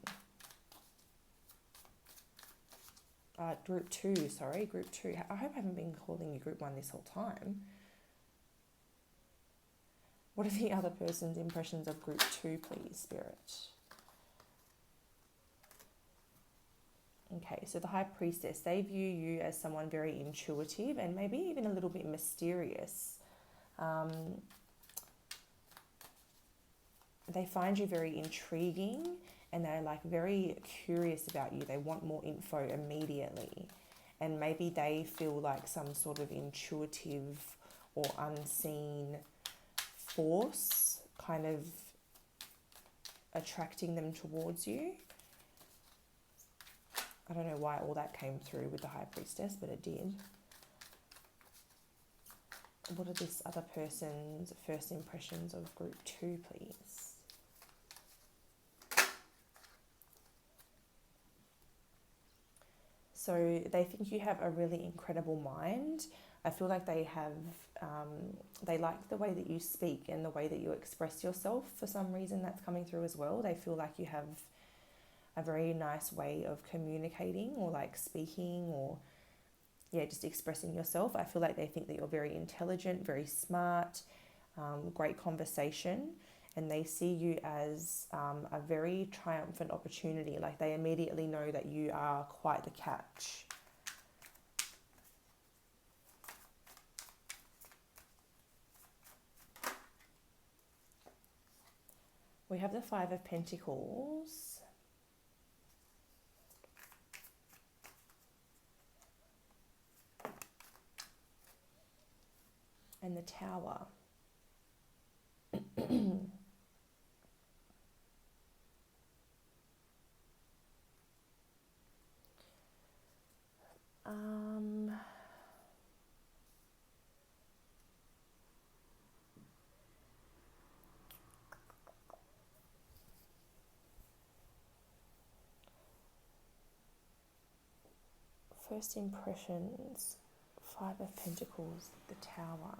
Group two. I hope I haven't been calling you group one this whole time. What are the other person's impressions of group two, please, Spirit? Okay, so the High Priestess, they view you as someone very intuitive and maybe even a little bit mysterious. They find you very intriguing, and they're like very curious about you. They want more info immediately. And maybe they feel like some sort of intuitive or unseen force kind of attracting them towards you. I don't know why all that came through with the High Priestess, but it did. What are this other person's first impressions of group two, please? So they think you have a really incredible mind. I feel like they have, they like the way that you speak and the way that you express yourself. For some reason, that's coming through as well. They feel like you have a very nice way of communicating, or like speaking, or yeah, just expressing yourself. I feel like they think that you're very intelligent, very smart, great conversation, and they see you as a very triumphant opportunity. Like, they immediately know that you are quite the catch. We have the Five of Pentacles. And the Tower. First impressions, Five of Pentacles, the Tower.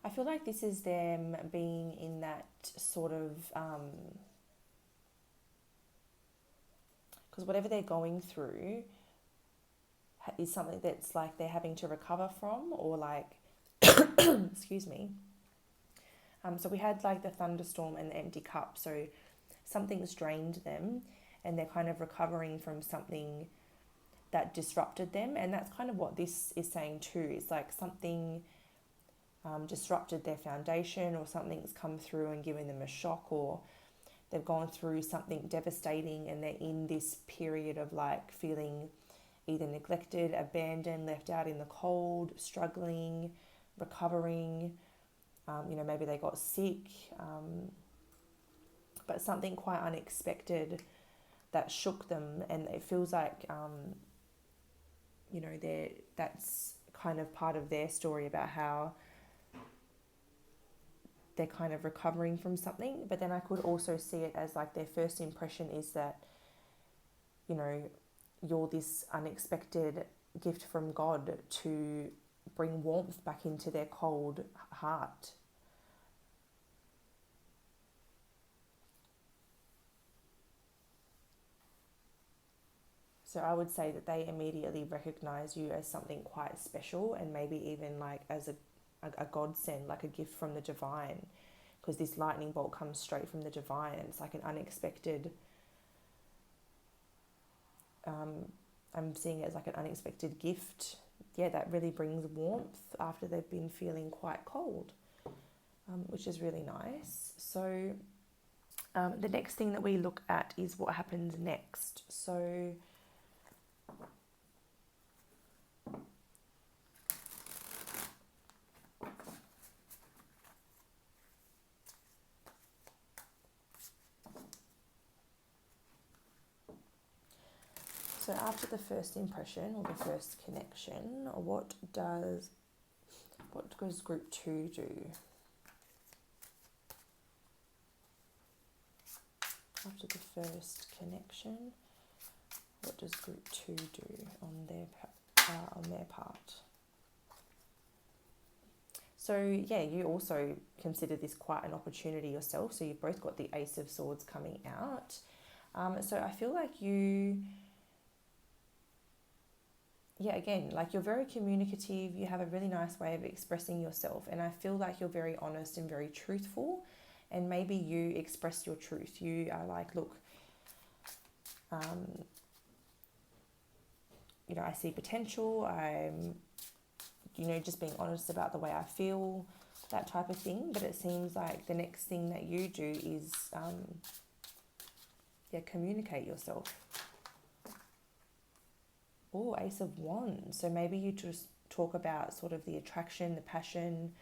I feel like this is them being in that sort of, because whatever they're going through is something that's like they're having to recover from, or like, excuse me. So we had like the thunderstorm and the empty cup. So something's drained them and they're kind of recovering from something that disrupted them. And that's kind of what this is saying too. It's like something disrupted their foundation, or something's come through and given them a shock, or they've gone through something devastating and they're in this period of like feeling either neglected, abandoned, left out in the cold, struggling, recovering. Maybe they got sick, but something quite unexpected that shook them, and it feels like, that's kind of part of their story about how they're kind of recovering from something. But then I could also see it as like their first impression is that, you're this unexpected gift from God to bring warmth back into their cold heart. So I would say that they immediately recognize you as something quite special, and maybe even like as a godsend, like a gift from the divine, because this lightning bolt comes straight from the divine. It's like an unexpected, I'm seeing it as like an unexpected gift, that really brings warmth after they've been feeling quite cold, which is really nice. So the next thing that we look at is what happens next. So after the first impression or the first connection, what does group 2 do? After the first connection, what does group 2 do on their part? So you also consider this quite an opportunity yourself. So you've both got the Ace of Swords coming out. So I feel like you, again, like you're very communicative. You have a really nice way of expressing yourself. And I feel like you're very honest and very truthful. And maybe you express your truth. You are like, look, I see potential. I'm, just being honest about the way I feel, that type of thing. But it seems like the next thing that you do is, communicate yourself. Oh, Ace of Wands. So maybe you just talk about sort of the attraction, the passion,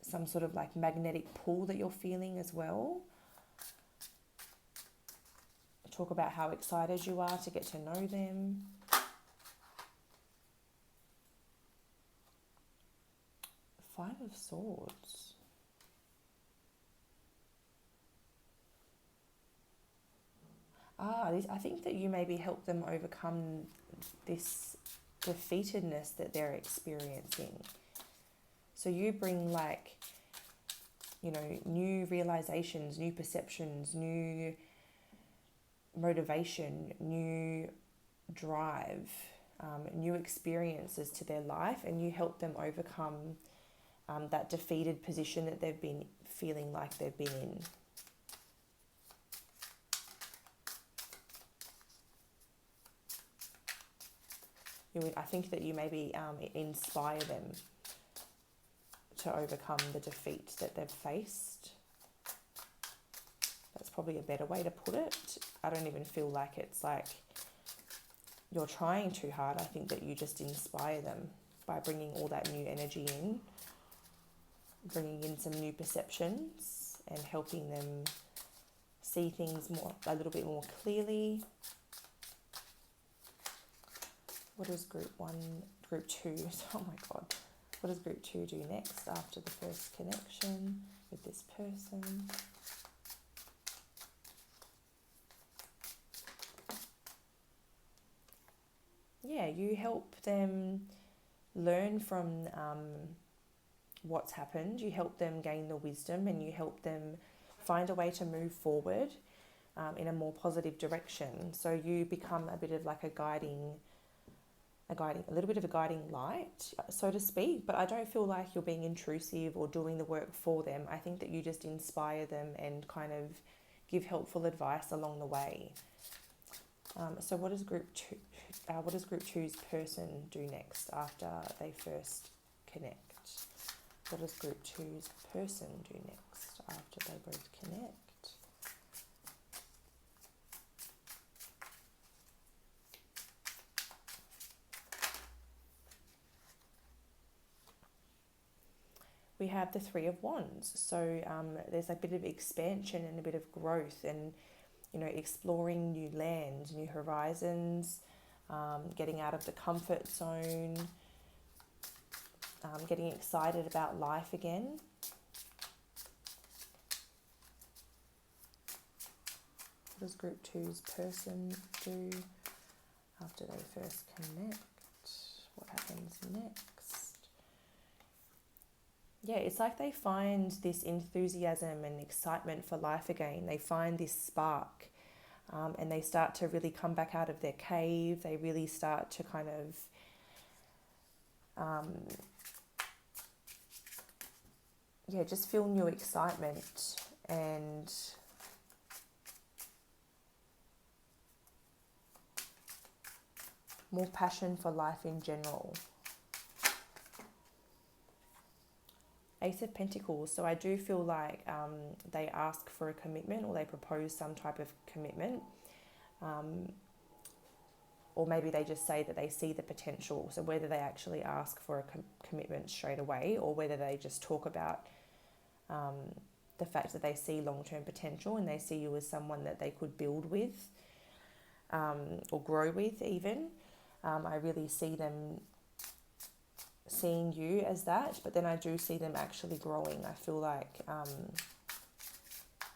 some sort of like magnetic pull that you're feeling as well. Talk about how excited you are to get to know them. Five of Swords. I think that you maybe help them overcome this defeatedness that they're experiencing. So you bring like, new realizations, new perceptions, new motivation, new drive, new experiences to their life, and you help them overcome that defeated position that they've been feeling like they've been in. I think that you maybe inspire them to overcome the defeat that they've faced. That's probably a better way to put it. I don't even feel like it's like you're trying too hard. I think that you just inspire them by bringing all that new energy in. bringing in some new perceptions and helping them see things a little bit more clearly. What does group 2, oh my God, what does group 2 do next after the first connection with this person? Yeah, you help them learn from what's happened. You help them gain the wisdom, and you help them find a way to move forward in a more positive direction. So you become a bit of like a little bit of a guiding light, so to speak. But I don't feel like you're being intrusive or doing the work for them. I think that you just inspire them and kind of give helpful advice along the way. So what does group 2's person do next after they first connect? What does group 2's person do next after they both connect? We have the 3 of Wands. So there's a bit of expansion and a bit of growth, and exploring new lands, new horizons, getting out of the comfort zone, getting excited about life again. What does group 2's person do after they first connect? What happens next? Yeah, it's like they find this enthusiasm and excitement for life again. They find this spark, and they start to really come back out of their cave. They really start to kind of, just feel new excitement and more passion for life in general. Ace of Pentacles. So I do feel like they ask for a commitment, or they propose some type of commitment. Or maybe they just say that they see the potential. So whether they actually ask for a commitment straight away, or whether they just talk about the fact that they see long-term potential and they see you as someone that they could build with, or grow with even. I really see them seeing you as that, but then I do see them actually growing. I feel like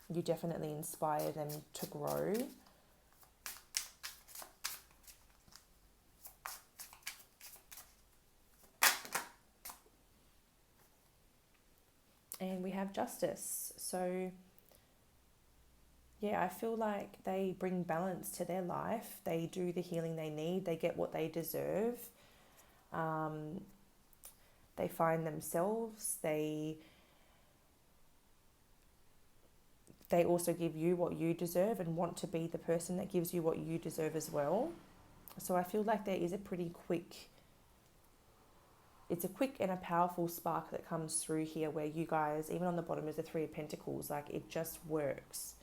you definitely inspire them to grow. And we have Justice. So yeah, I feel like they bring balance to their life. They do the healing they need. They get what they deserve. They find themselves. They also give you what you deserve, and want to be the person that gives you what you deserve as well. So I feel like there is a quick and a powerful spark that comes through here, where you guys, even on the bottom is the 3 of Pentacles, like it just works.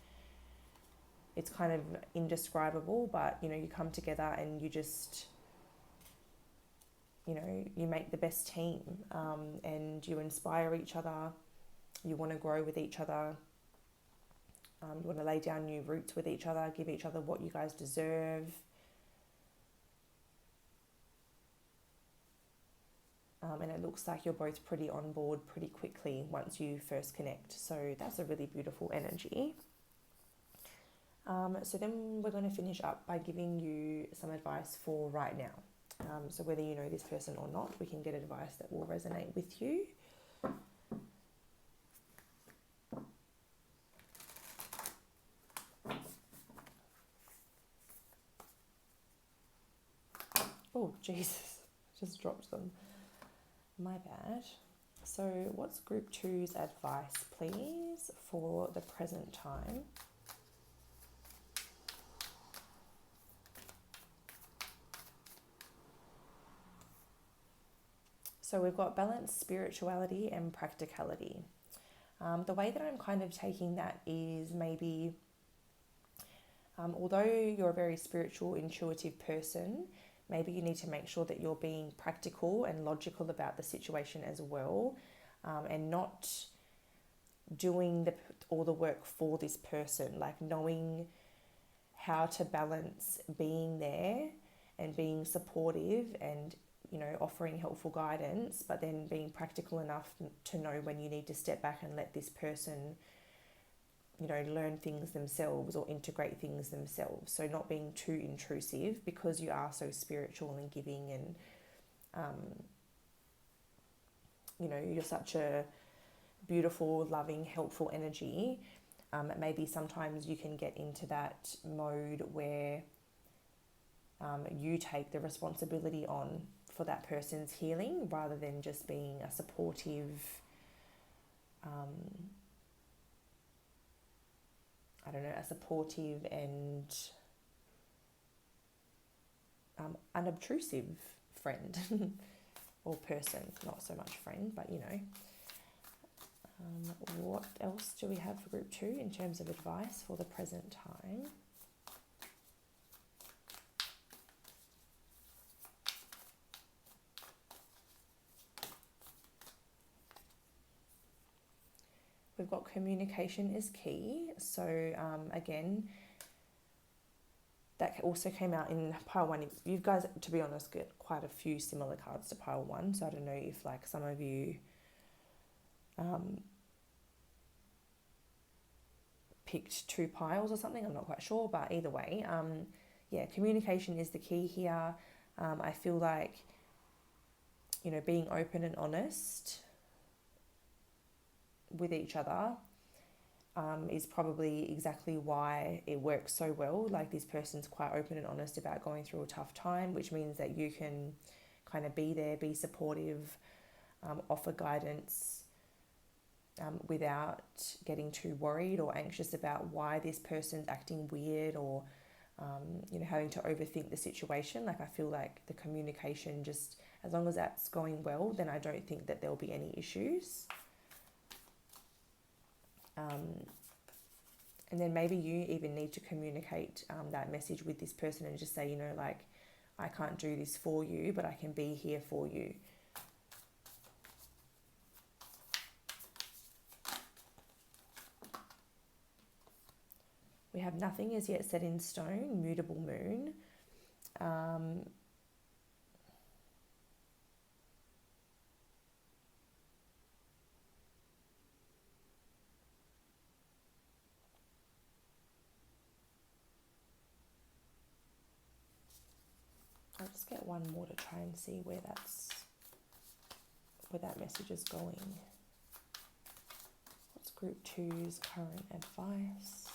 It's kind of indescribable, but you come together and you just, you make the best team, and you inspire each other. You want to grow with each other. You want to lay down new roots with each other, give each other what you guys deserve. And it looks like you're both pretty on board pretty quickly once you first connect. So that's a really beautiful energy. So then we're going to finish up by giving you some advice for right now. So whether you know this person or not, we can get advice that will resonate with you. Oh, Jesus, just dropped them. My bad. So what's group 2's advice, please, for the present time? So we've got balance, spirituality, and practicality. The way that I'm kind of taking that is maybe, although you're a very spiritual, intuitive person, maybe you need to make sure that you're being practical and logical about the situation as well. and not doing all the work for this person, like knowing how to balance being there and being supportive and, you know, offering helpful guidance, but then being practical enough to know when you need to step back and let this person, you know, learn things themselves or integrate things themselves. So not being too intrusive, because you are so spiritual and giving, and you know, you're such a beautiful, loving, helpful energy. Maybe sometimes you can get into that mode where you take the responsibility on for that person's healing, rather than just being a supportive, a supportive and unobtrusive friend or person. Not so much friend, but you know. What else do we have for group 2 in terms of advice for the present time? We've got communication is key. So again, that also came out in pile 1. You guys, to be honest, get quite a few similar cards to pile 1. So I don't know if like some of you picked 2 piles or something. I'm not quite sure, but either way, yeah, communication is the key here. I feel like, you know, being open and honest with each other is probably exactly why it works so well. Like, this person's quite open and honest about going through a tough time, which means that you can kind of be there, be supportive, offer guidance without getting too worried or anxious about why this person's acting weird, or you know, having to overthink the situation. Like, I feel like the communication, just as long as that's going well, then I don't think that there'll be any issues. And then maybe you even need to communicate that message with this person and just say, you know, like, I can't do this for you, but I can be here for you. We have nothing is yet set in stone, mutable moon. I'll just get one more to try and see where that message is going. What's group 2's current advice?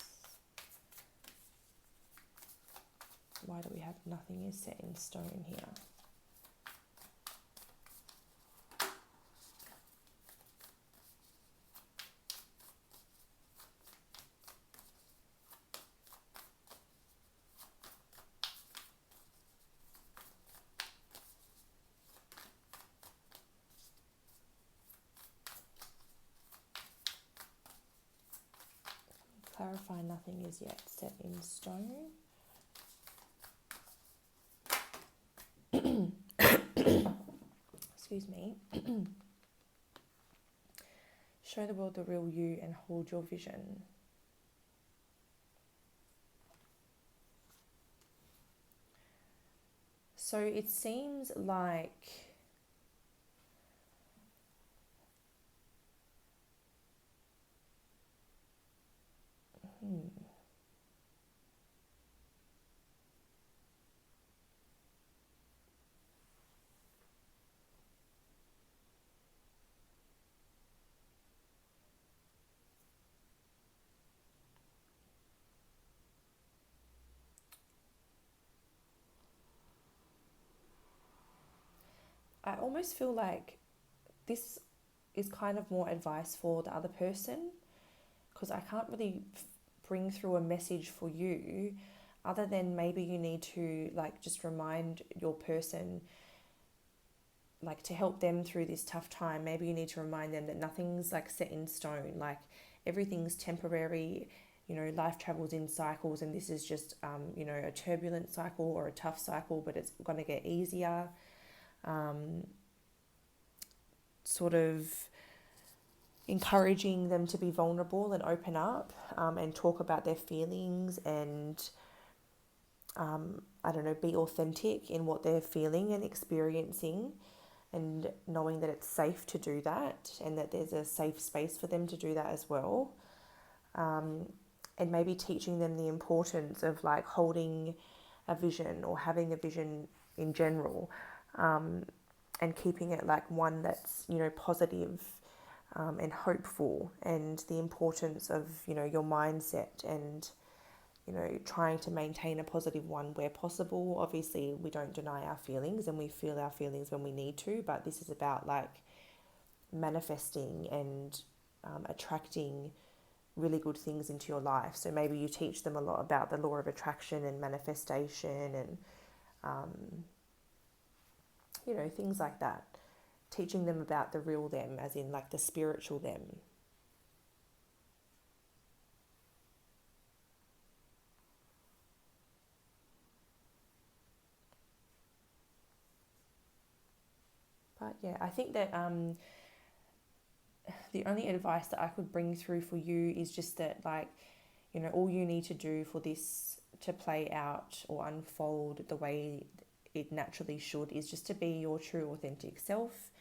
Why do we have nothing is set in stone here? Clarify nothing is yet set in stone. Excuse me. Show the world the real you and hold your vision. So it seems like I almost feel like this is kind of more advice for the other person, because I can't really bring through a message for you, other than maybe you need to like just remind your person, like, to help them through this tough time. Maybe you need to remind them that nothing's like set in stone, like everything's temporary. You know, life travels in cycles, and this is just you know, a turbulent cycle or a tough cycle, but it's going to get easier. Sort of encouraging them to be vulnerable and open up, and talk about their feelings and, be authentic in what they're feeling and experiencing, and knowing that it's safe to do that and that there's a safe space for them to do that as well. And maybe teaching them the importance of like holding a vision or having a vision in general, and keeping it like one that's, positive, and hopeful, and the importance of, your mindset and, trying to maintain a positive one where possible. Obviously, we don't deny our feelings and we feel our feelings when we need to, but this is about like manifesting and attracting really good things into your life. So maybe you teach them a lot about the law of attraction and manifestation and, things like that. Teaching them about the real them, as in like the spiritual them. But yeah, I think that the only advice that I could bring through for you is just that, like, all you need to do for this to play out or unfold the way it naturally should is just to be your true, authentic self.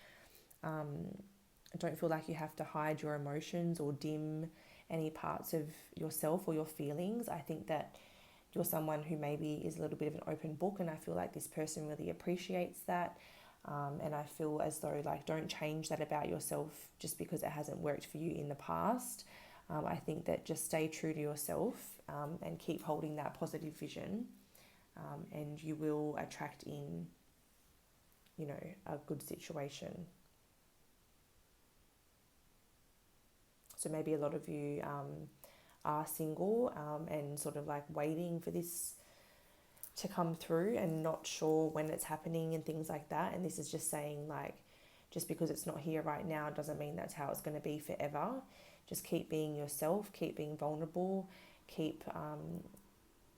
Don't feel like you have to hide your emotions or dim any parts of yourself or your feelings. I think that you're someone who maybe is a little bit of an open book, and I feel like this person really appreciates that. And I feel as though, like, don't change that about yourself just because it hasn't worked for you in the past. I think that just stay true to yourself, and keep holding that positive vision, and you will attract in, a good situation. So maybe a lot of you are single, and sort of like waiting for this to come through and not sure when it's happening and things like that. And this is just saying, like, just because it's not here right now doesn't mean that's how it's going to be forever. Just keep being yourself, keep being vulnerable, keep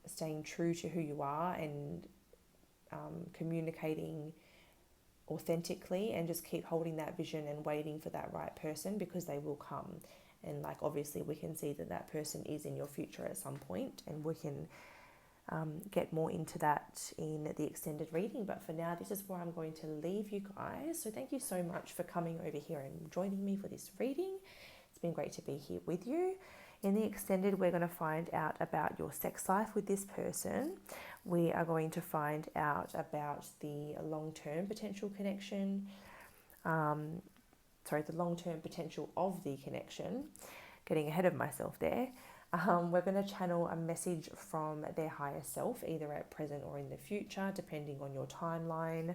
staying true to who you are, and communicating authentically, and just keep holding that vision and waiting for that right person, because they will come. And like, obviously we can see that that person is in your future at some point, and we can get more into that in the extended reading. But for now, this is where I'm going to leave you guys. So thank you so much for coming over here and joining me for this reading. It's been great to be here with you. In the extended, we're going to find out about your sex life with this person. We are going to find out about the long-term potential connection. The long-term potential of the connection. Getting ahead of myself there. We're going to channel a message from their higher self, either at present or in the future, depending on your timeline.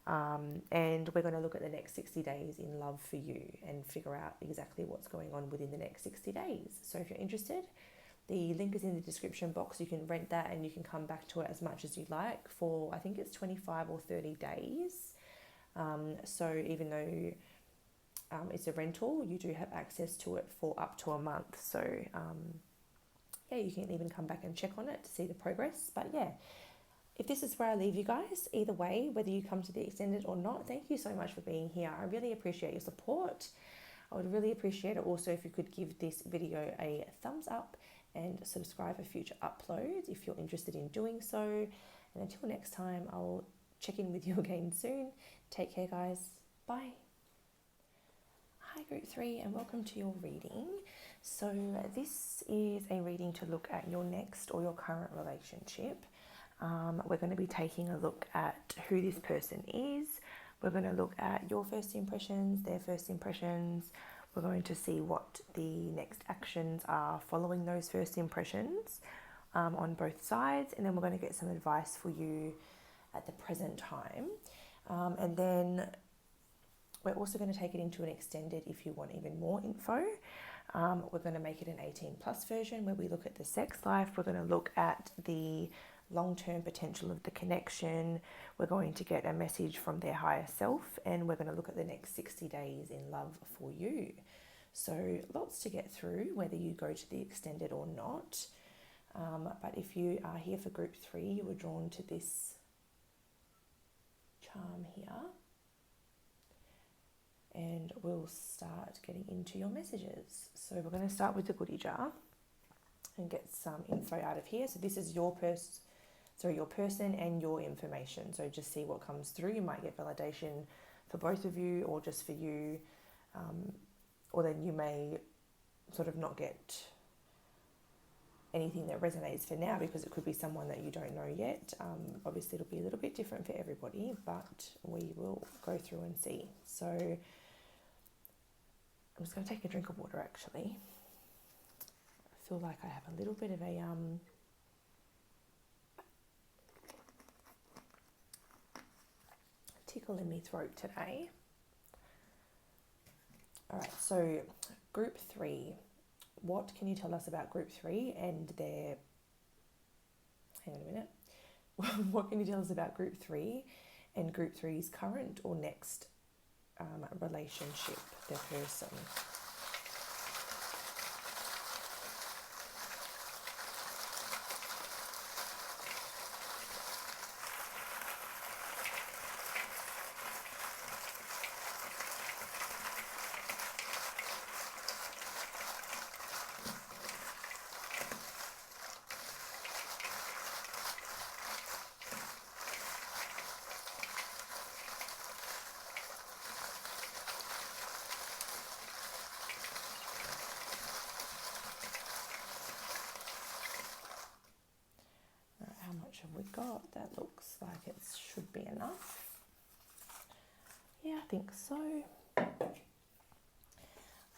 And we're going to look at the next 60 days in love for you and figure out exactly what's going on within the next 60 days. So if you're interested, the link is in the description box. You can rent that and you can come back to it as much as you like for, I think it's 25 or 30 days. So even though it's a rental, you do have access to it for up to a month. So you can even come back and check on it to see the progress. But yeah, if this is where I leave you guys, either way, whether you come to the extended or not, thank you so much for being here. I really appreciate your support. I would really appreciate it also if you could give this video a thumbs up and subscribe for future uploads if you're interested in doing so. And until next time, I'll check in with you again soon. Take care, guys. Bye. Hi Group 3, and welcome to your reading. So this is a reading to look at your next or your current relationship. We're going to be taking a look at who this person is. We're going to look at your first impressions, their first impressions. We're going to see what the next actions are following those first impressions, on both sides. And then we're going to get some advice for you at the present time. And then we're also going to take it into an extended if you want even more info. We're going to make it an 18 plus version where we look at the sex life. We're going to look at the long-term potential of the connection. We're going to get a message from their higher self, and we're going to look at the next 60 days in love for you. So lots to get through, whether you go to the extended or not. But if you are here for Group 3, you were drawn to this charm here. and we'll start getting into your messages. So we're going to start with the goodie jar and get some info out of here. So this is your person and your information. So just see what comes through. You might get validation for both of you or just for you, or then you may sort of not get anything that resonates for now because it could be someone that you don't know yet. Obviously it'll be a little bit different for everybody, but we will go through and see. So I'm just going to take a drink of water actually. I feel like I have a little bit of a tickle in my throat today. All right, so group 3. What can you tell us about group 3 and their... Hang on a minute. What can you tell us about group 3 and group 3's current or next relationship, their person? Have we got? That looks like it should be enough. Yeah, I think so. All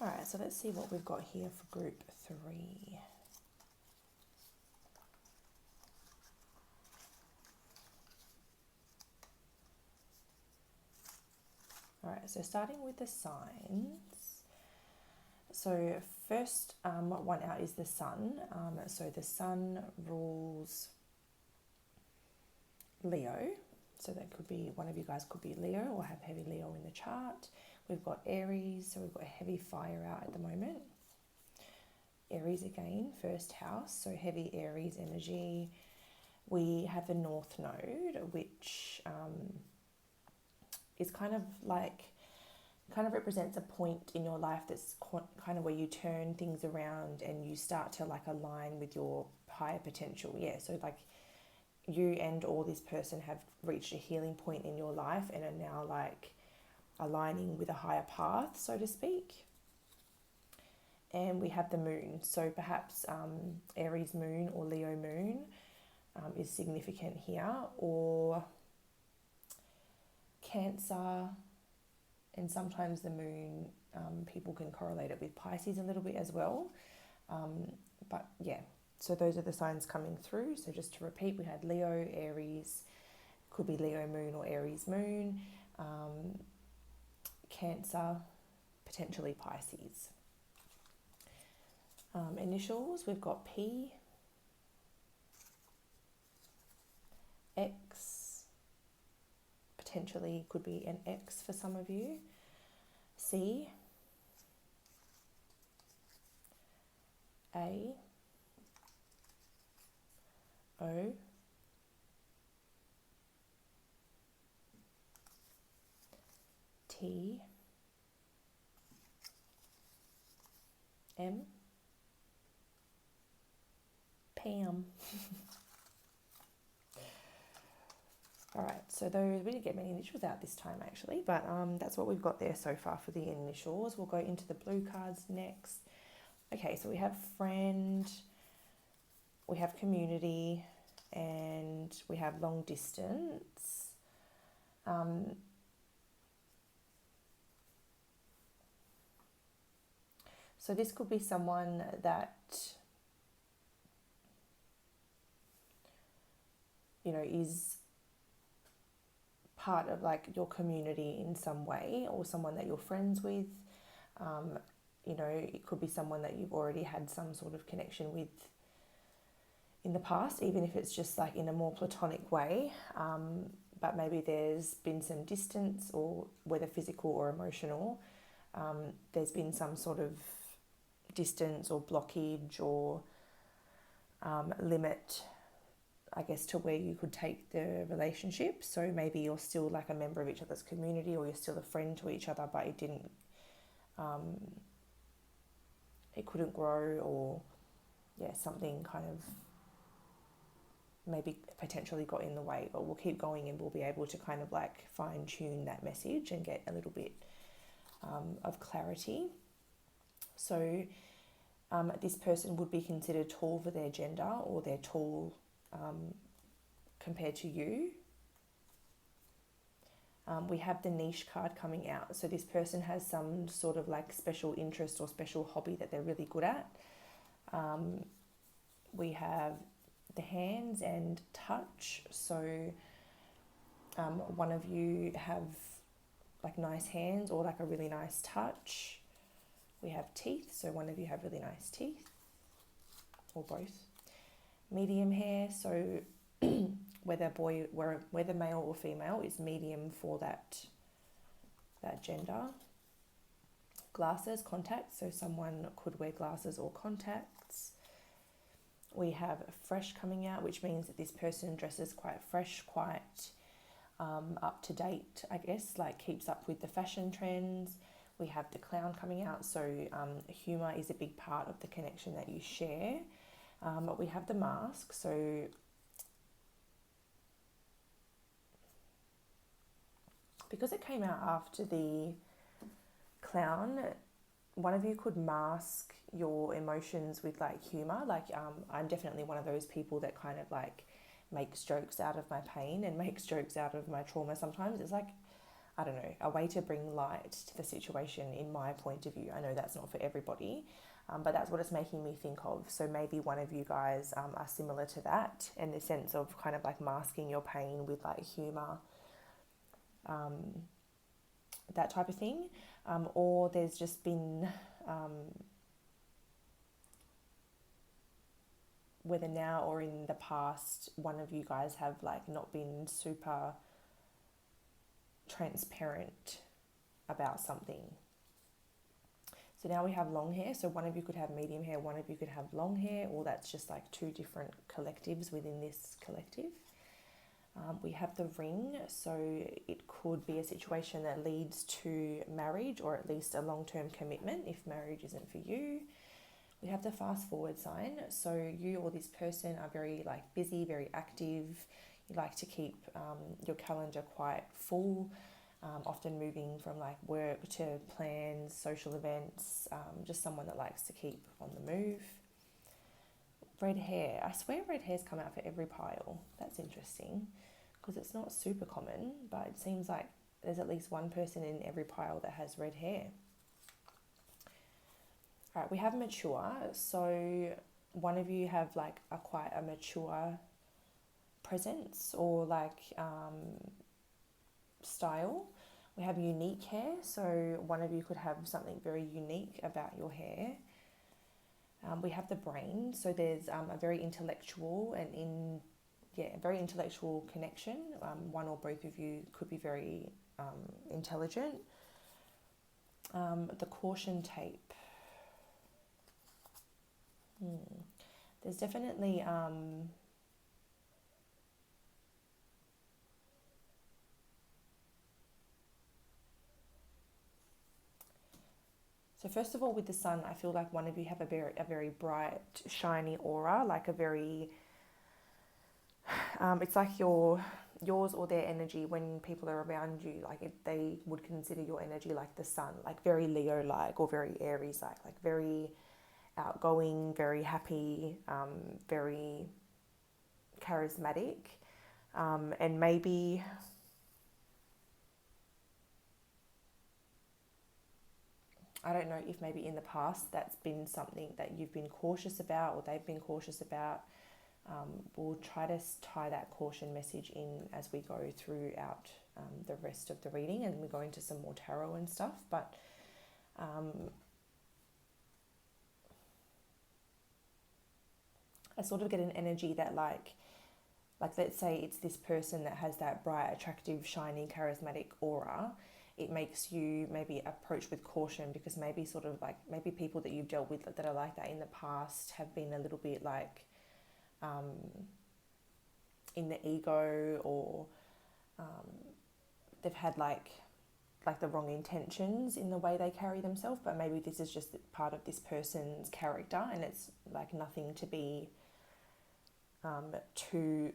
right, so let's see what we've got here for group 3. All right, so starting with the signs. So first one out is the sun. So the sun rules Leo, so that could be one of you guys could be Leo or have heavy Leo in the chart. We've got Aries, so we've got heavy fire out at the moment. Aries again, first house, so heavy Aries energy. We have the North Node, which is kind of represents a point in your life that's kind of where you turn things around and you start to like align with your higher potential. Yeah, so like you and or this person have reached a healing point in your life and are now like aligning with a higher path, so to speak. And we have the moon, so perhaps Aries moon or Leo moon is significant here, or Cancer, and sometimes the moon, people can correlate it with Pisces a little bit as well. But yeah, so those are the signs coming through. So just to repeat, we had Leo, Aries, could be Leo moon or Aries moon, Cancer, potentially Pisces. Initials, we've got P, X, potentially could be an X for some of you, C, A, O, T, M, Pam. All right, so those, we didn't get many initials out this time actually, but that's what we've got there so far for the initials. We'll go into the blue cards next. Okay, so we have friend, we have community, and we have long distance. So this could be someone that, you know, is part of like your community in some way, or someone that you're friends with. You know, it could be someone that you've already had some sort of connection with in the past, even if it's just like in a more platonic way. But maybe there's been some distance, or whether physical or emotional, there's been some sort of distance or blockage or limit I guess, to where you could take the relationship. So maybe you're still like a member of each other's community, or you're still a friend to each other, but it couldn't grow, or something kind of maybe potentially got in the way. But we'll keep going, and we'll be able to kind of like fine tune that message and get a little bit of clarity. So this person would be considered tall for their gender, or they're tall compared to you. We have the niche card coming out. So this person has some sort of like special interest or special hobby that they're really good at. We have the hands and touch. So one of you have like nice hands or like a really nice touch. We have teeth. So one of you have really nice teeth, or both. Medium hair. So whether male or female is medium for that gender. Glasses, contacts, so someone could wear glasses or contacts. We have fresh coming out, which means that this person dresses quite fresh, quite up to date, I guess, like keeps up with the fashion trends. We have the clown coming out, so humour is a big part of the connection that you share. But we have the mask, so because it came out after the clown, one of you could mask your emotions with like humour. Like I'm definitely one of those people that kind of like makes jokes out of my pain and makes jokes out of my trauma sometimes. It's like, I don't know, a way to bring light to the situation in my point of view. I know that's not for everybody, but that's what it's making me think of. So maybe one of you guys are similar to that, in the sense of kind of like masking your pain with like humour, that type of thing. Or there's just been, whether now or in the past, one of you guys have like not been super transparent about something. So now we have long hair. So one of you could have medium hair, one of you could have long hair, or that's just like two different collectives within this collective. We have the ring, so it could be a situation that leads to marriage, or at least a long-term commitment if marriage isn't for you. We have the fast forward sign, so you or this person are very like busy, very active. You like to keep your calendar quite full, often moving from like work to plans, social events, just someone that likes to keep on the move. Red hair. I swear red hair's come out for every pile. That's interesting, because it's not super common, but it seems like there's at least one person in every pile that has red hair. All right, we have mature. So one of you have like quite a mature presence, or like style. We have unique hair. So one of you could have something very unique about your hair. We have the brain, so there's a very intellectual very intellectual connection. One or both of you could be very intelligent. The caution tape. There's definitely so first of all, with the sun, I feel like one of you have a very bright, shiny aura, like a very, it's like yours or their energy when people are around you, like they would consider your energy like the sun, like very Leo-like or very Aries-like, like very outgoing, very happy, very charismatic, and maybe I don't know if maybe in the past that's been something that you've been cautious about, or they've been cautious about. We'll try to tie that caution message in as we go throughout the rest of the reading, and we go into some more tarot and stuff. But I sort of get an energy that like let's say it's this person that has that bright, attractive, shiny, charismatic aura. It makes you maybe approach with caution, because maybe sort of like maybe people that you've dealt with that are like that in the past have been a little bit like in the ego, or they've had like the wrong intentions in the way they carry themselves, but maybe this is just part of this person's character, and it's like nothing to be too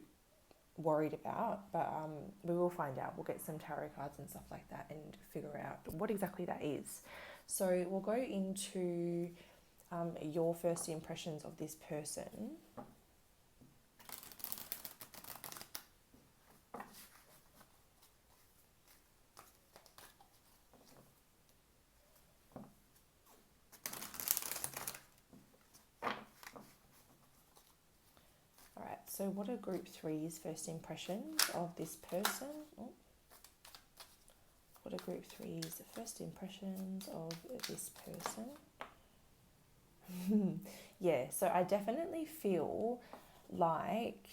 worried about. But we will find out. We'll get some tarot cards and stuff like that and figure out what exactly that is. So we'll go into your first impressions of this person. So what are group 3's first impressions of this person? Oh. What are group 3's first impressions of this person? Yeah, so I definitely feel like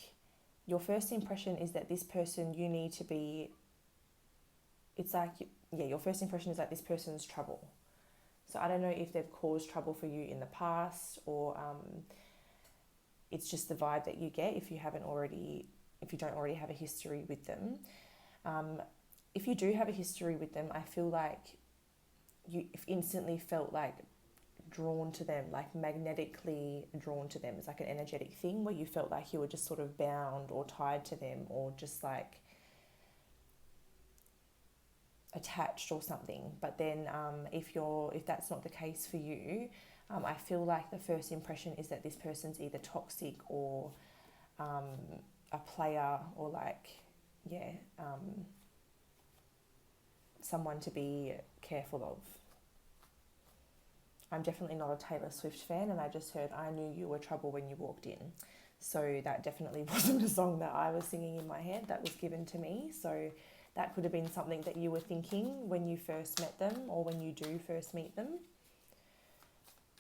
your first impression is that this person, you need to be, it's like, yeah, your first impression is like this person's trouble. So I don't know if they've caused trouble for you in the past, or it's just the vibe that you get if you don't already have a history with them. If you do have a history with them, I feel like you instantly felt like drawn to them, like magnetically drawn to them. It's like an energetic thing where you felt like you were just sort of bound or tied to them, or just like attached or something. But then if that's not the case for you, I feel like the first impression is that this person's either toxic or a player, or like, someone to be careful of. I'm definitely not a Taylor Swift fan, and I just heard "I Knew You Were Trouble" when you walked in. So that definitely wasn't a song that I was singing in my head. That was given to me. So that could have been something that you were thinking when you first met them, or when you do first meet them.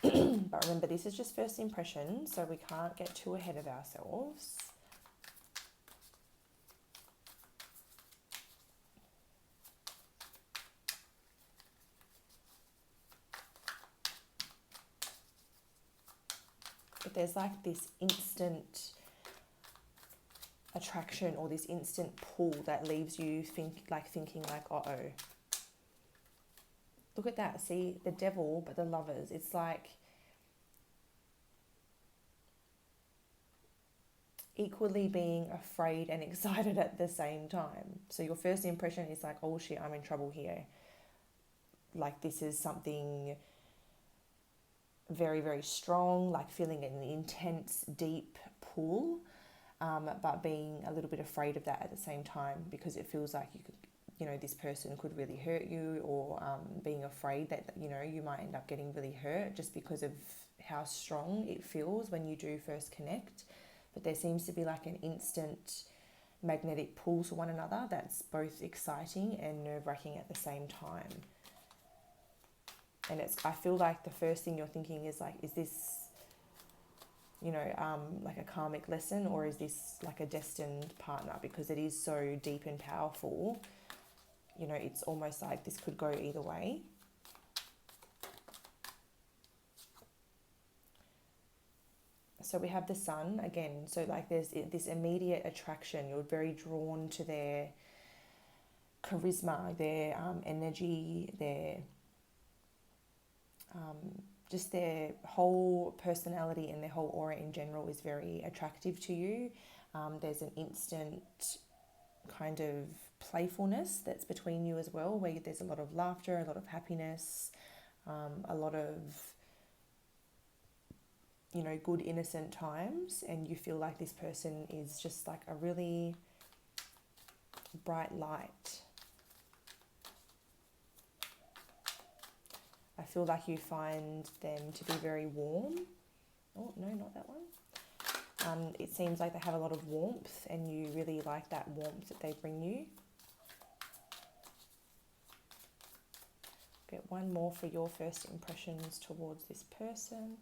But remember, this is just first impression, so we can't get too ahead of ourselves. But there's like this instant attraction, or this instant pull that leaves you thinking like, uh-oh. Look at that. See, the devil, but the lovers. It's like equally being afraid and excited at the same time. So your first impression is like, oh shit, I'm in trouble here. Like, this is something very, very strong, like feeling an intense, deep pull, but being a little bit afraid of that at the same time, because it feels like this person could really hurt you, or being afraid that, you might end up getting really hurt just because of how strong it feels when you do first connect. But there seems to be like an instant magnetic pull to one another that's both exciting and nerve-wracking at the same time. And I feel like the first thing you're thinking is like, is this, like a karmic lesson, or is this like a destined partner? Because it is so deep and powerful. It's almost like this could go either way. So we have the sun again. So like there's this immediate attraction. You're very drawn to their charisma, their energy, their just their whole personality, and their whole aura in general is very attractive to you. There's an instant kind of playfulness that's between you as well, where there's a lot of laughter, a lot of happiness, a lot of good innocent times, and you feel like this person is just like a really bright light. I feel like you find them to be very warm. Oh no, not that one. It seems like they have a lot of warmth, and you really like that warmth that they bring you. Get one more for your first impressions towards this person.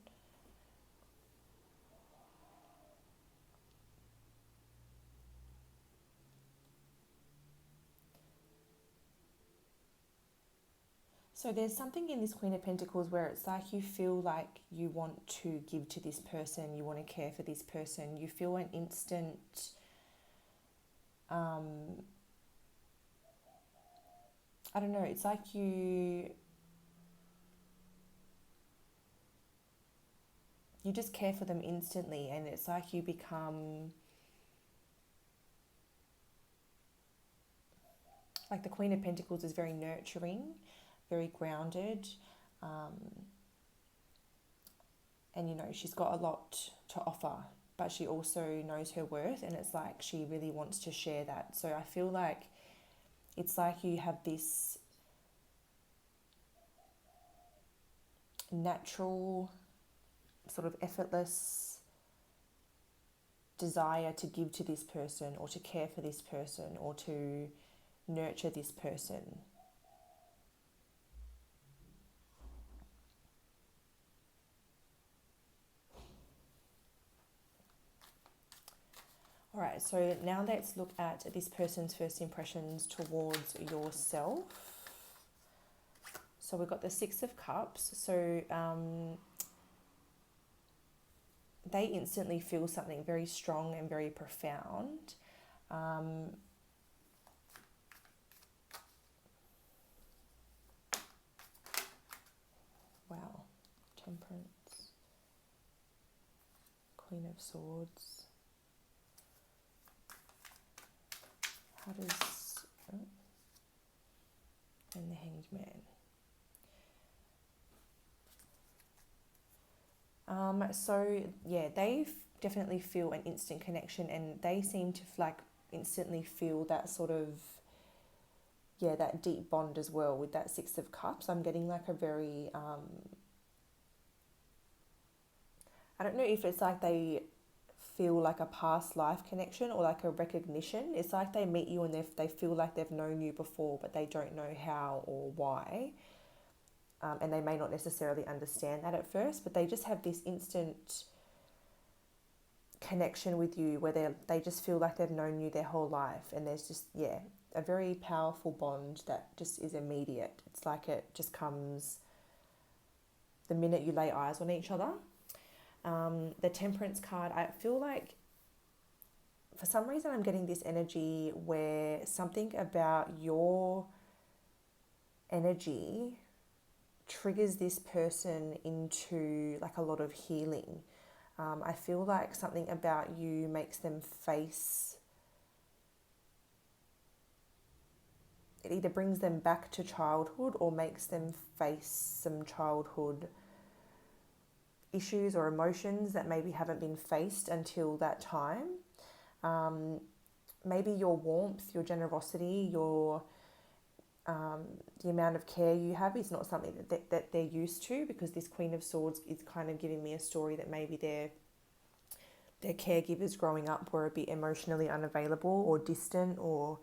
So there's something in this Queen of Pentacles where it's like you feel like you want to give to this person, you want to care for this person, you feel an instant I don't know, it's like you just care for them instantly, and it's like you become like the Queen of Pentacles is very nurturing, very grounded, and you know, she's got a lot to offer, but she also knows her worth, and it's like she really wants to share that. So I feel like it's like you have this natural, sort of effortless desire to give to this person, or to care for this person, or to nurture this person. All right, so now let's look at this person's first impressions towards yourself. So we've got the Six of Cups. So they instantly feel something very strong and very profound. Wow, Temperance, Queen of Swords. How does... Oh, and the Hanged Man. So yeah, they definitely feel an instant connection, and they seem to like instantly feel that sort of, yeah, that deep bond as well with that Six of Cups. I'm getting like a very, I don't know if it's like they feel like a past life connection or like a recognition. It's like they meet you and they feel like they've known you before, but they don't know how or why. And they may not necessarily understand that at first, but they just have this instant connection with you where they just feel like they've known you their whole life, and there's just, yeah, a very powerful bond that just is immediate. It's like it just comes the minute you lay eyes on each other. The Temperance card, I feel like for some reason I'm getting this energy where something about your energy triggers this person into like a lot of healing. I feel like something about you makes them face, it either brings them back to childhood or makes them face some childhood issues or emotions that maybe haven't been faced until that time. Maybe your warmth, your generosity, your the amount of care you have is not something that they're used to, because this Queen of Swords is kind of giving me a story that maybe their caregivers growing up were a bit emotionally unavailable or distant, or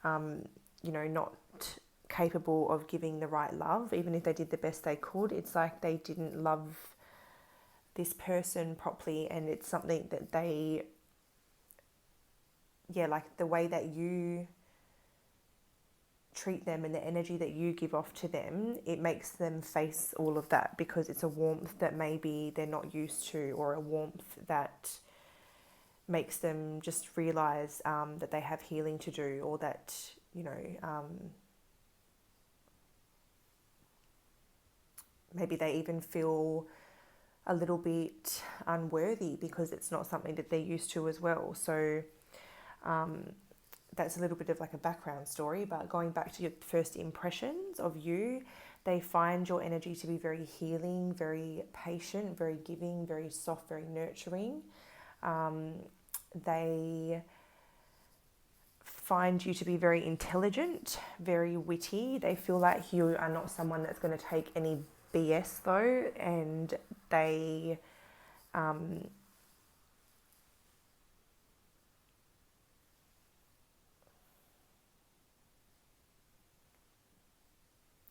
you know, not capable of giving the right love. Even if they did the best they could, it's like they didn't love this person properly, and it's something that they, yeah, like the way that you treat them and the energy that you give off to them, it makes them face all of that, because it's a warmth that maybe they're not used to, or a warmth that makes them just realize that they have healing to do, or that, you know, maybe they even feel a little bit unworthy because it's not something that they're used to as well. So that's a little bit of like a background story. But going back to your first impressions of you, they find your energy to be very healing, very patient, very giving, very soft, very nurturing. They find you to be very intelligent, very witty. They feel like you are not someone that's going to take any BS though, and they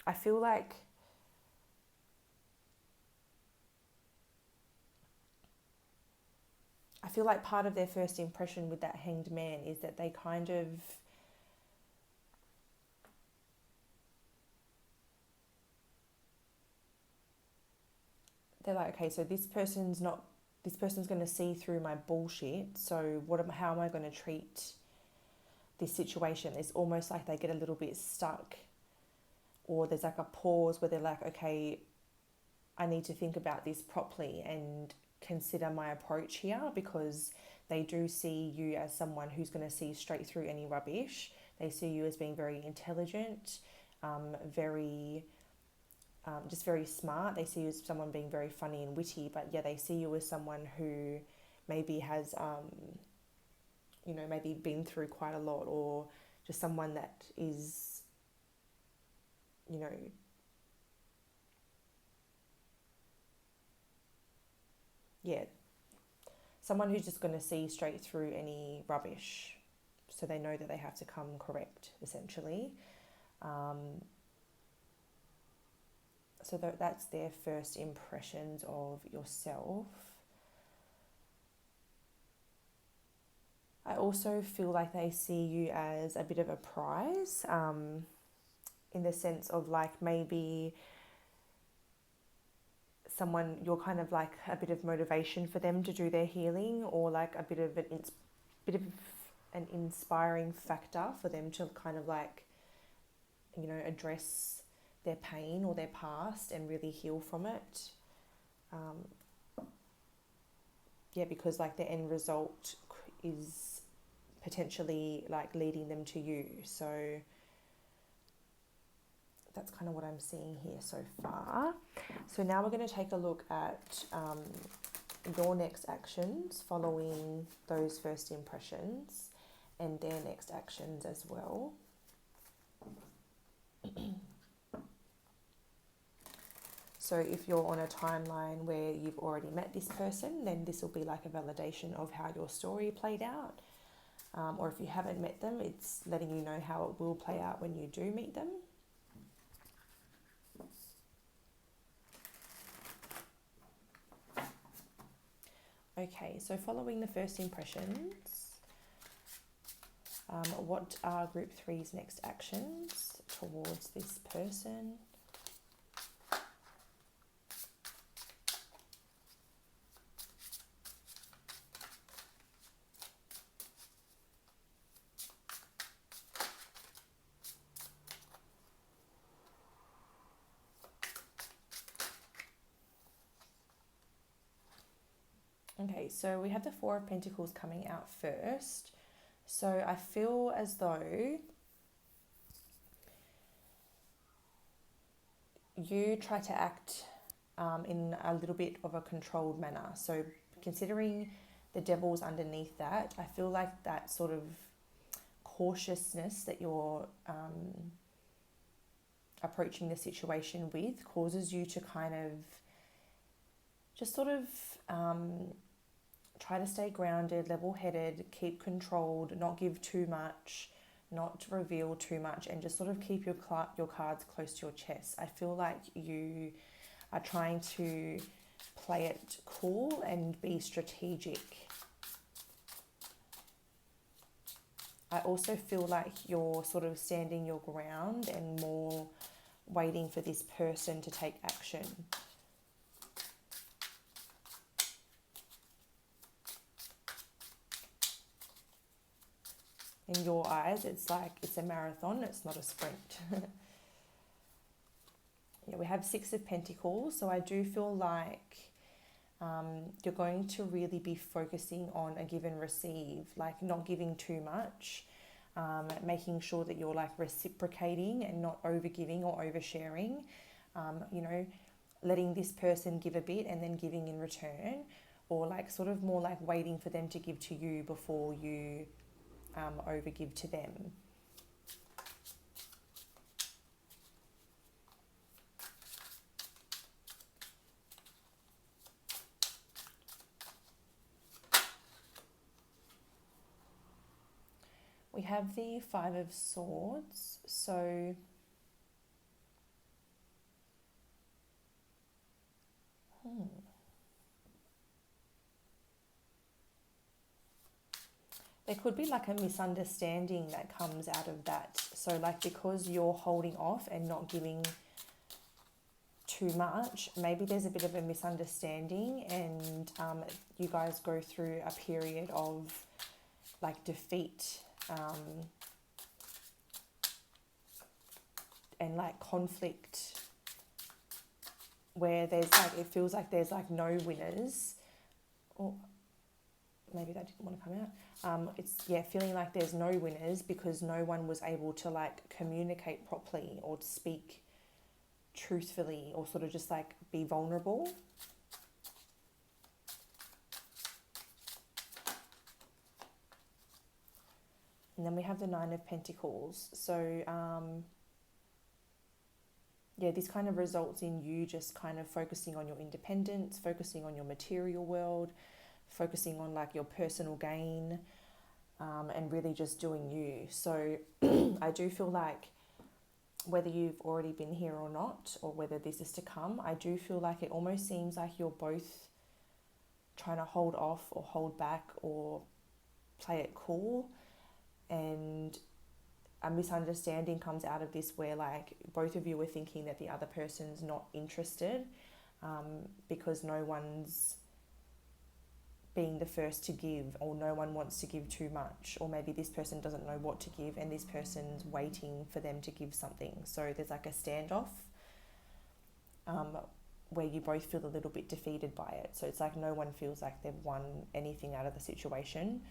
I feel like part of their first impression with that Hanged Man is that they kind of, they're like, okay, so this person's going to see through my bullshit. So how am I going to treat this situation. It's almost like they get a little bit stuck, or there's like a pause where they're like, okay, I need to think about this properly and consider my approach here, because they do see you as someone who's going to see straight through any rubbish. They see you as being very intelligent, just very smart. They see you as someone being very funny and witty, but yeah, they see you as someone who maybe has, maybe been through quite a lot, or just someone that is, yeah, someone who's just going to see straight through any rubbish. So they know that they have to come correct, essentially. So that's their first impressions of yourself. I also feel like they see you as a bit of a prize, in the sense of like maybe someone, you're kind of like a bit of motivation for them to do their healing, or like a bit of an inspiring factor for them to kind of like, address their pain or their past and really heal from it. Because like the end result is potentially like leading them to you. So that's kind of what I'm seeing here so far. So now we're going to take a look at your next actions following those first impressions, and their next actions as well. So if you're on a timeline where you've already met this person, then this will be like a validation of how your story played out. Or if you haven't met them, it's letting you know how it will play out when you do meet them. Okay, so following the first impressions, what are group 3's next actions towards this person? Okay, so we have the Four of Pentacles coming out first. So I feel as though you try to act in a little bit of a controlled manner. So considering the Devil's underneath that, I feel like that sort of cautiousness that you're approaching the situation with causes you to kind of just sort of try to stay grounded, level-headed, keep controlled, not give too much, not reveal too much, and just sort of keep your cards close to your chest. I feel like you are trying to play it cool and be strategic. I also feel like you're sort of standing your ground and more waiting for this person to take action. In your eyes, it's like it's a marathon, it's not a sprint. Yeah, we have Six of Pentacles, so I do feel like you're going to really be focusing on a give and receive, like not giving too much, making sure that you're like reciprocating and not overgiving or oversharing, letting this person give a bit and then giving in return, or like sort of more like waiting for them to give to you before you overgive to them. We have the Five of Swords, so there could be like a misunderstanding that comes out of that. So like because you're holding off and not giving too much, maybe there's a bit of a misunderstanding, and you guys go through a period of like defeat and like conflict, where there's like, it feels like there's like no winners, or maybe that didn't want to come out. It's, yeah, feeling like there's no winners because no one was able to like communicate properly or speak truthfully or sort of just like be vulnerable. And then we have the Nine of Pentacles. So, yeah, this kind of results in you just kind of focusing on your independence, focusing on your material world, focusing on like your personal gain, and really just doing you. So I do feel like whether you've already been here or not, or whether this is to come, I do feel like it almost seems like you're both trying to hold off or hold back or play it cool, and a misunderstanding comes out of this where like both of you are thinking that the other person's not interested, because no one's being the first to give, or no one wants to give too much, or maybe this person doesn't know what to give and this person's waiting for them to give something. So there's like a standoff, where you both feel a little bit defeated by it. So it's like no one feels like they've won anything out of the situation.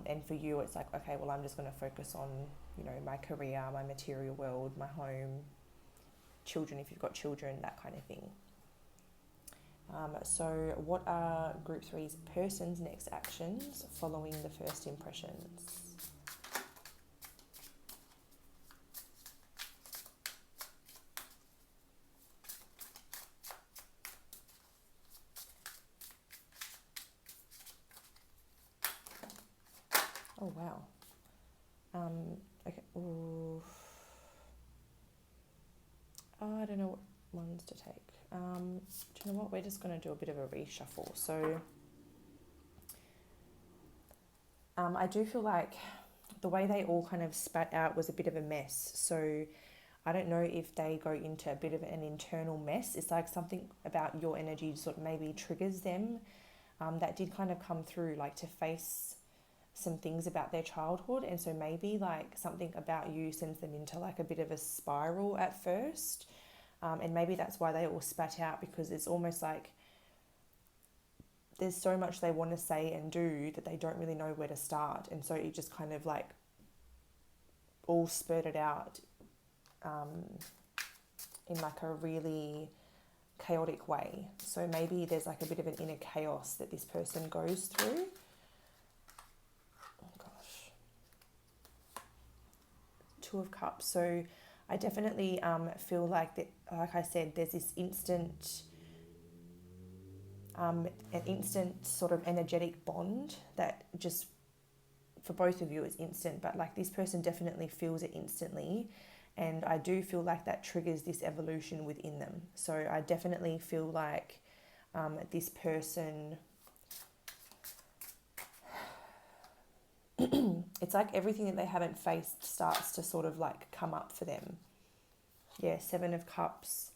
And for you, it's like, okay, well, I'm just going to focus on, you know, my career, my material world, my home, children, if you've got children, that kind of thing. So what are Group 3's person's next actions following the first impressions? Oh, wow. Okay. Ooh. Oh, I don't know what ones to take. Do you know what? We're just going to do a bit of a reshuffle. So I do feel like the way they all kind of spat out was a bit of a mess. So I don't know if they go into a bit of an internal mess. It's like something about your energy sort of maybe triggers them. That did kind of come through, like to face some things about their childhood, and so maybe like something about you sends them into like a bit of a spiral at first, and maybe that's why they all spat out, because it's almost like there's so much they want to say and do that they don't really know where to start, and so it just kind of like all spurted out in like a really chaotic way. So maybe there's like a bit of an inner chaos that this person goes through. Two of Cups. So I definitely feel like that, like I said, there's this instant an instant sort of energetic bond that just for both of you is instant, but like this person definitely feels it instantly, and I do feel like that triggers this evolution within them. So I definitely feel like this person, it's like everything that they haven't faced starts to sort of like come up for them. Yeah, Seven of Cups.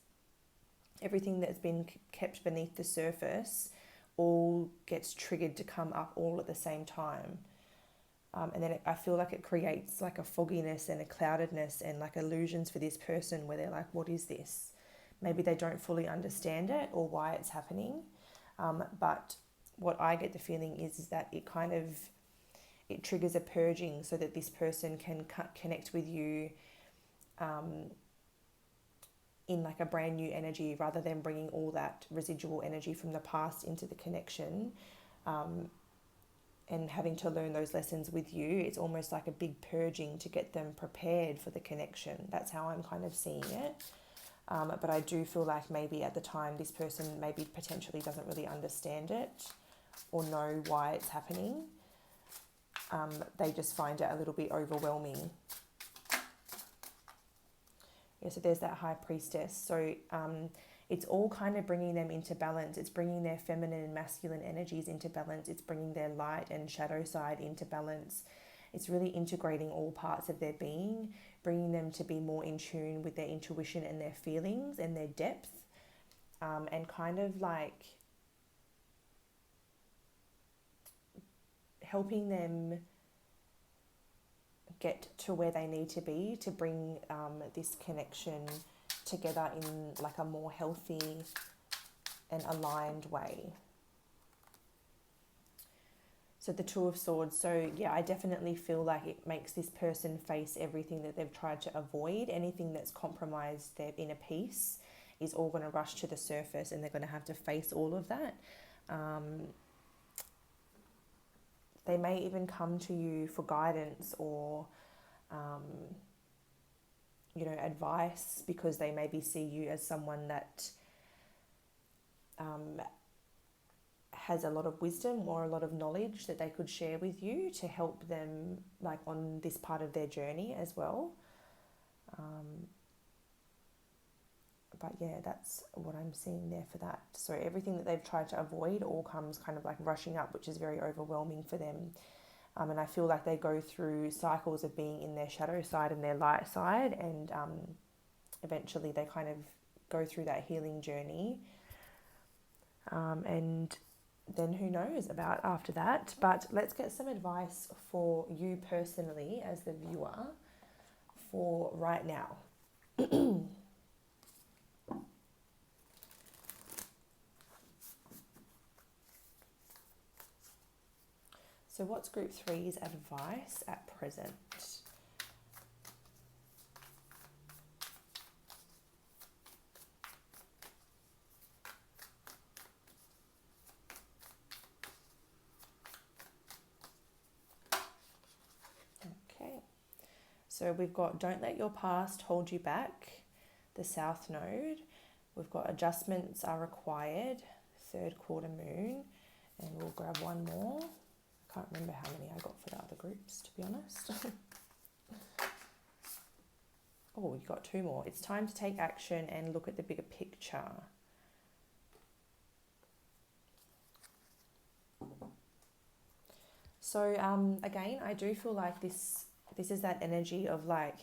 Everything that's been kept beneath the surface all gets triggered to come up all at the same time. And then I feel like it creates like a fogginess and a cloudedness and like illusions for this person where they're like, what is this? Maybe they don't fully understand it or why it's happening. But what I get the feeling is that it kind of, it triggers a purging so that this person can connect with you in like a brand new energy, rather than bringing all that residual energy from the past into the connection, and having to learn those lessons with you. It's almost like a big purging to get them prepared for the connection. That's how I'm kind of seeing it. But I do feel like maybe at the time this person maybe potentially doesn't really understand it or know why it's happening. They just find it a little bit overwhelming. Yeah, so there's that High Priestess. So it's all kind of bringing them into balance. It's bringing their feminine and masculine energies into balance. It's bringing their light and shadow side into balance. It's really integrating all parts of their being, bringing them to be more in tune with their intuition and their feelings and their depth, and kind of like helping them get to where they need to be to bring this connection together in like a more healthy and aligned way. So the Two of Swords. So yeah, I definitely feel like it makes this person face everything that they've tried to avoid. Anything that's compromised their inner peace is all going to rush to the surface, and they're going to have to face all of that. They may even come to you for guidance or, advice, because they maybe see you as someone that has a lot of wisdom or a lot of knowledge that they could share with you to help them like on this part of their journey as well. But yeah, that's what I'm seeing there for that. So everything that they've tried to avoid all comes kind of like rushing up, which is very overwhelming for them. And I feel like they go through cycles of being in their shadow side and their light side, and eventually they kind of go through that healing journey. And then who knows about after that. But let's get some advice for you personally as the viewer for right now. So what's group 3's advice at present? Okay. So we've got don't let your past hold you back, the South Node. We've got adjustments are required, third quarter moon. And we'll grab one more. I can't remember how many I got for the other groups, to be honest. Oh, you got two more. It's time to take action and look at the bigger picture. So again, I do feel like this is that energy of like,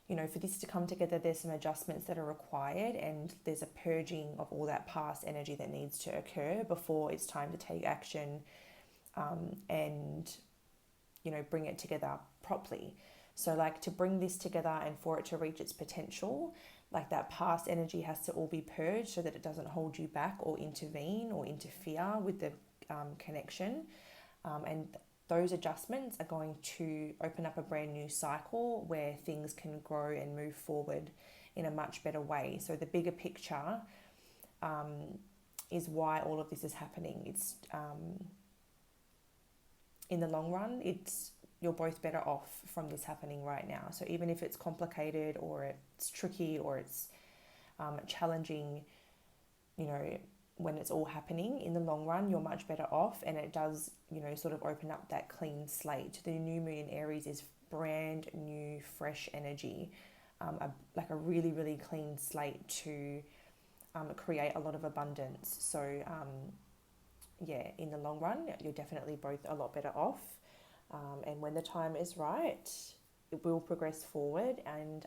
for this to come together, there's some adjustments that are required, and there's a purging of all that past energy that needs to occur before it's time to take action and, bring it together properly. So like to bring this together and for it to reach its potential, like that past energy has to all be purged so that it doesn't hold you back or intervene or interfere with the connection. And those adjustments are going to open up a brand new cycle where things can grow and move forward in a much better way. So the bigger picture is why all of this is happening. It's in the long run, you're both better off from this happening right now. So even if it's complicated or it's tricky or it's challenging, when it's all happening, in the long run, you're much better off, and it does, sort of open up that clean slate. The new moon in Aries is brand new, fresh energy, like a really, really clean slate to create a lot of abundance. So, in the long run, you're definitely both a lot better off. And when the time is right, it will progress forward, and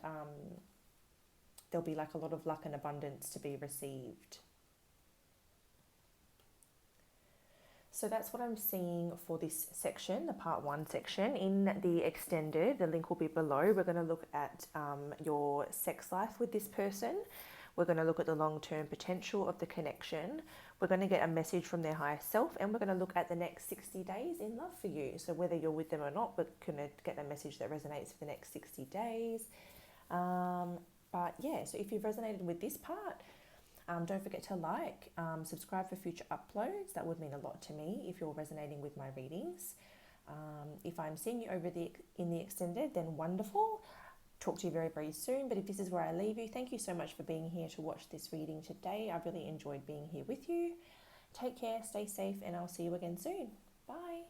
there'll be like a lot of luck and abundance to be received. So that's what I'm seeing for this section, the part 1 section. In the extended, the link will be below, we're going to look at your sex life with this person. We're going to look at the long-term potential of the connection. We're going to get a message from their higher self, and we're going to look at the next 60 days in love for you. So whether you're with them or not, we're going to get a message that resonates for the next 60 days. But yeah, so if you've resonated with this part, don't forget to like, subscribe for future uploads. That would mean a lot to me if you're resonating with my readings. If I'm seeing you in the extended, then wonderful. Talk to you very, very soon. But if this is where I leave you, thank you so much for being here to watch this reading today. I really enjoyed being here with you. Take care, stay safe, and I'll see you again soon. Bye.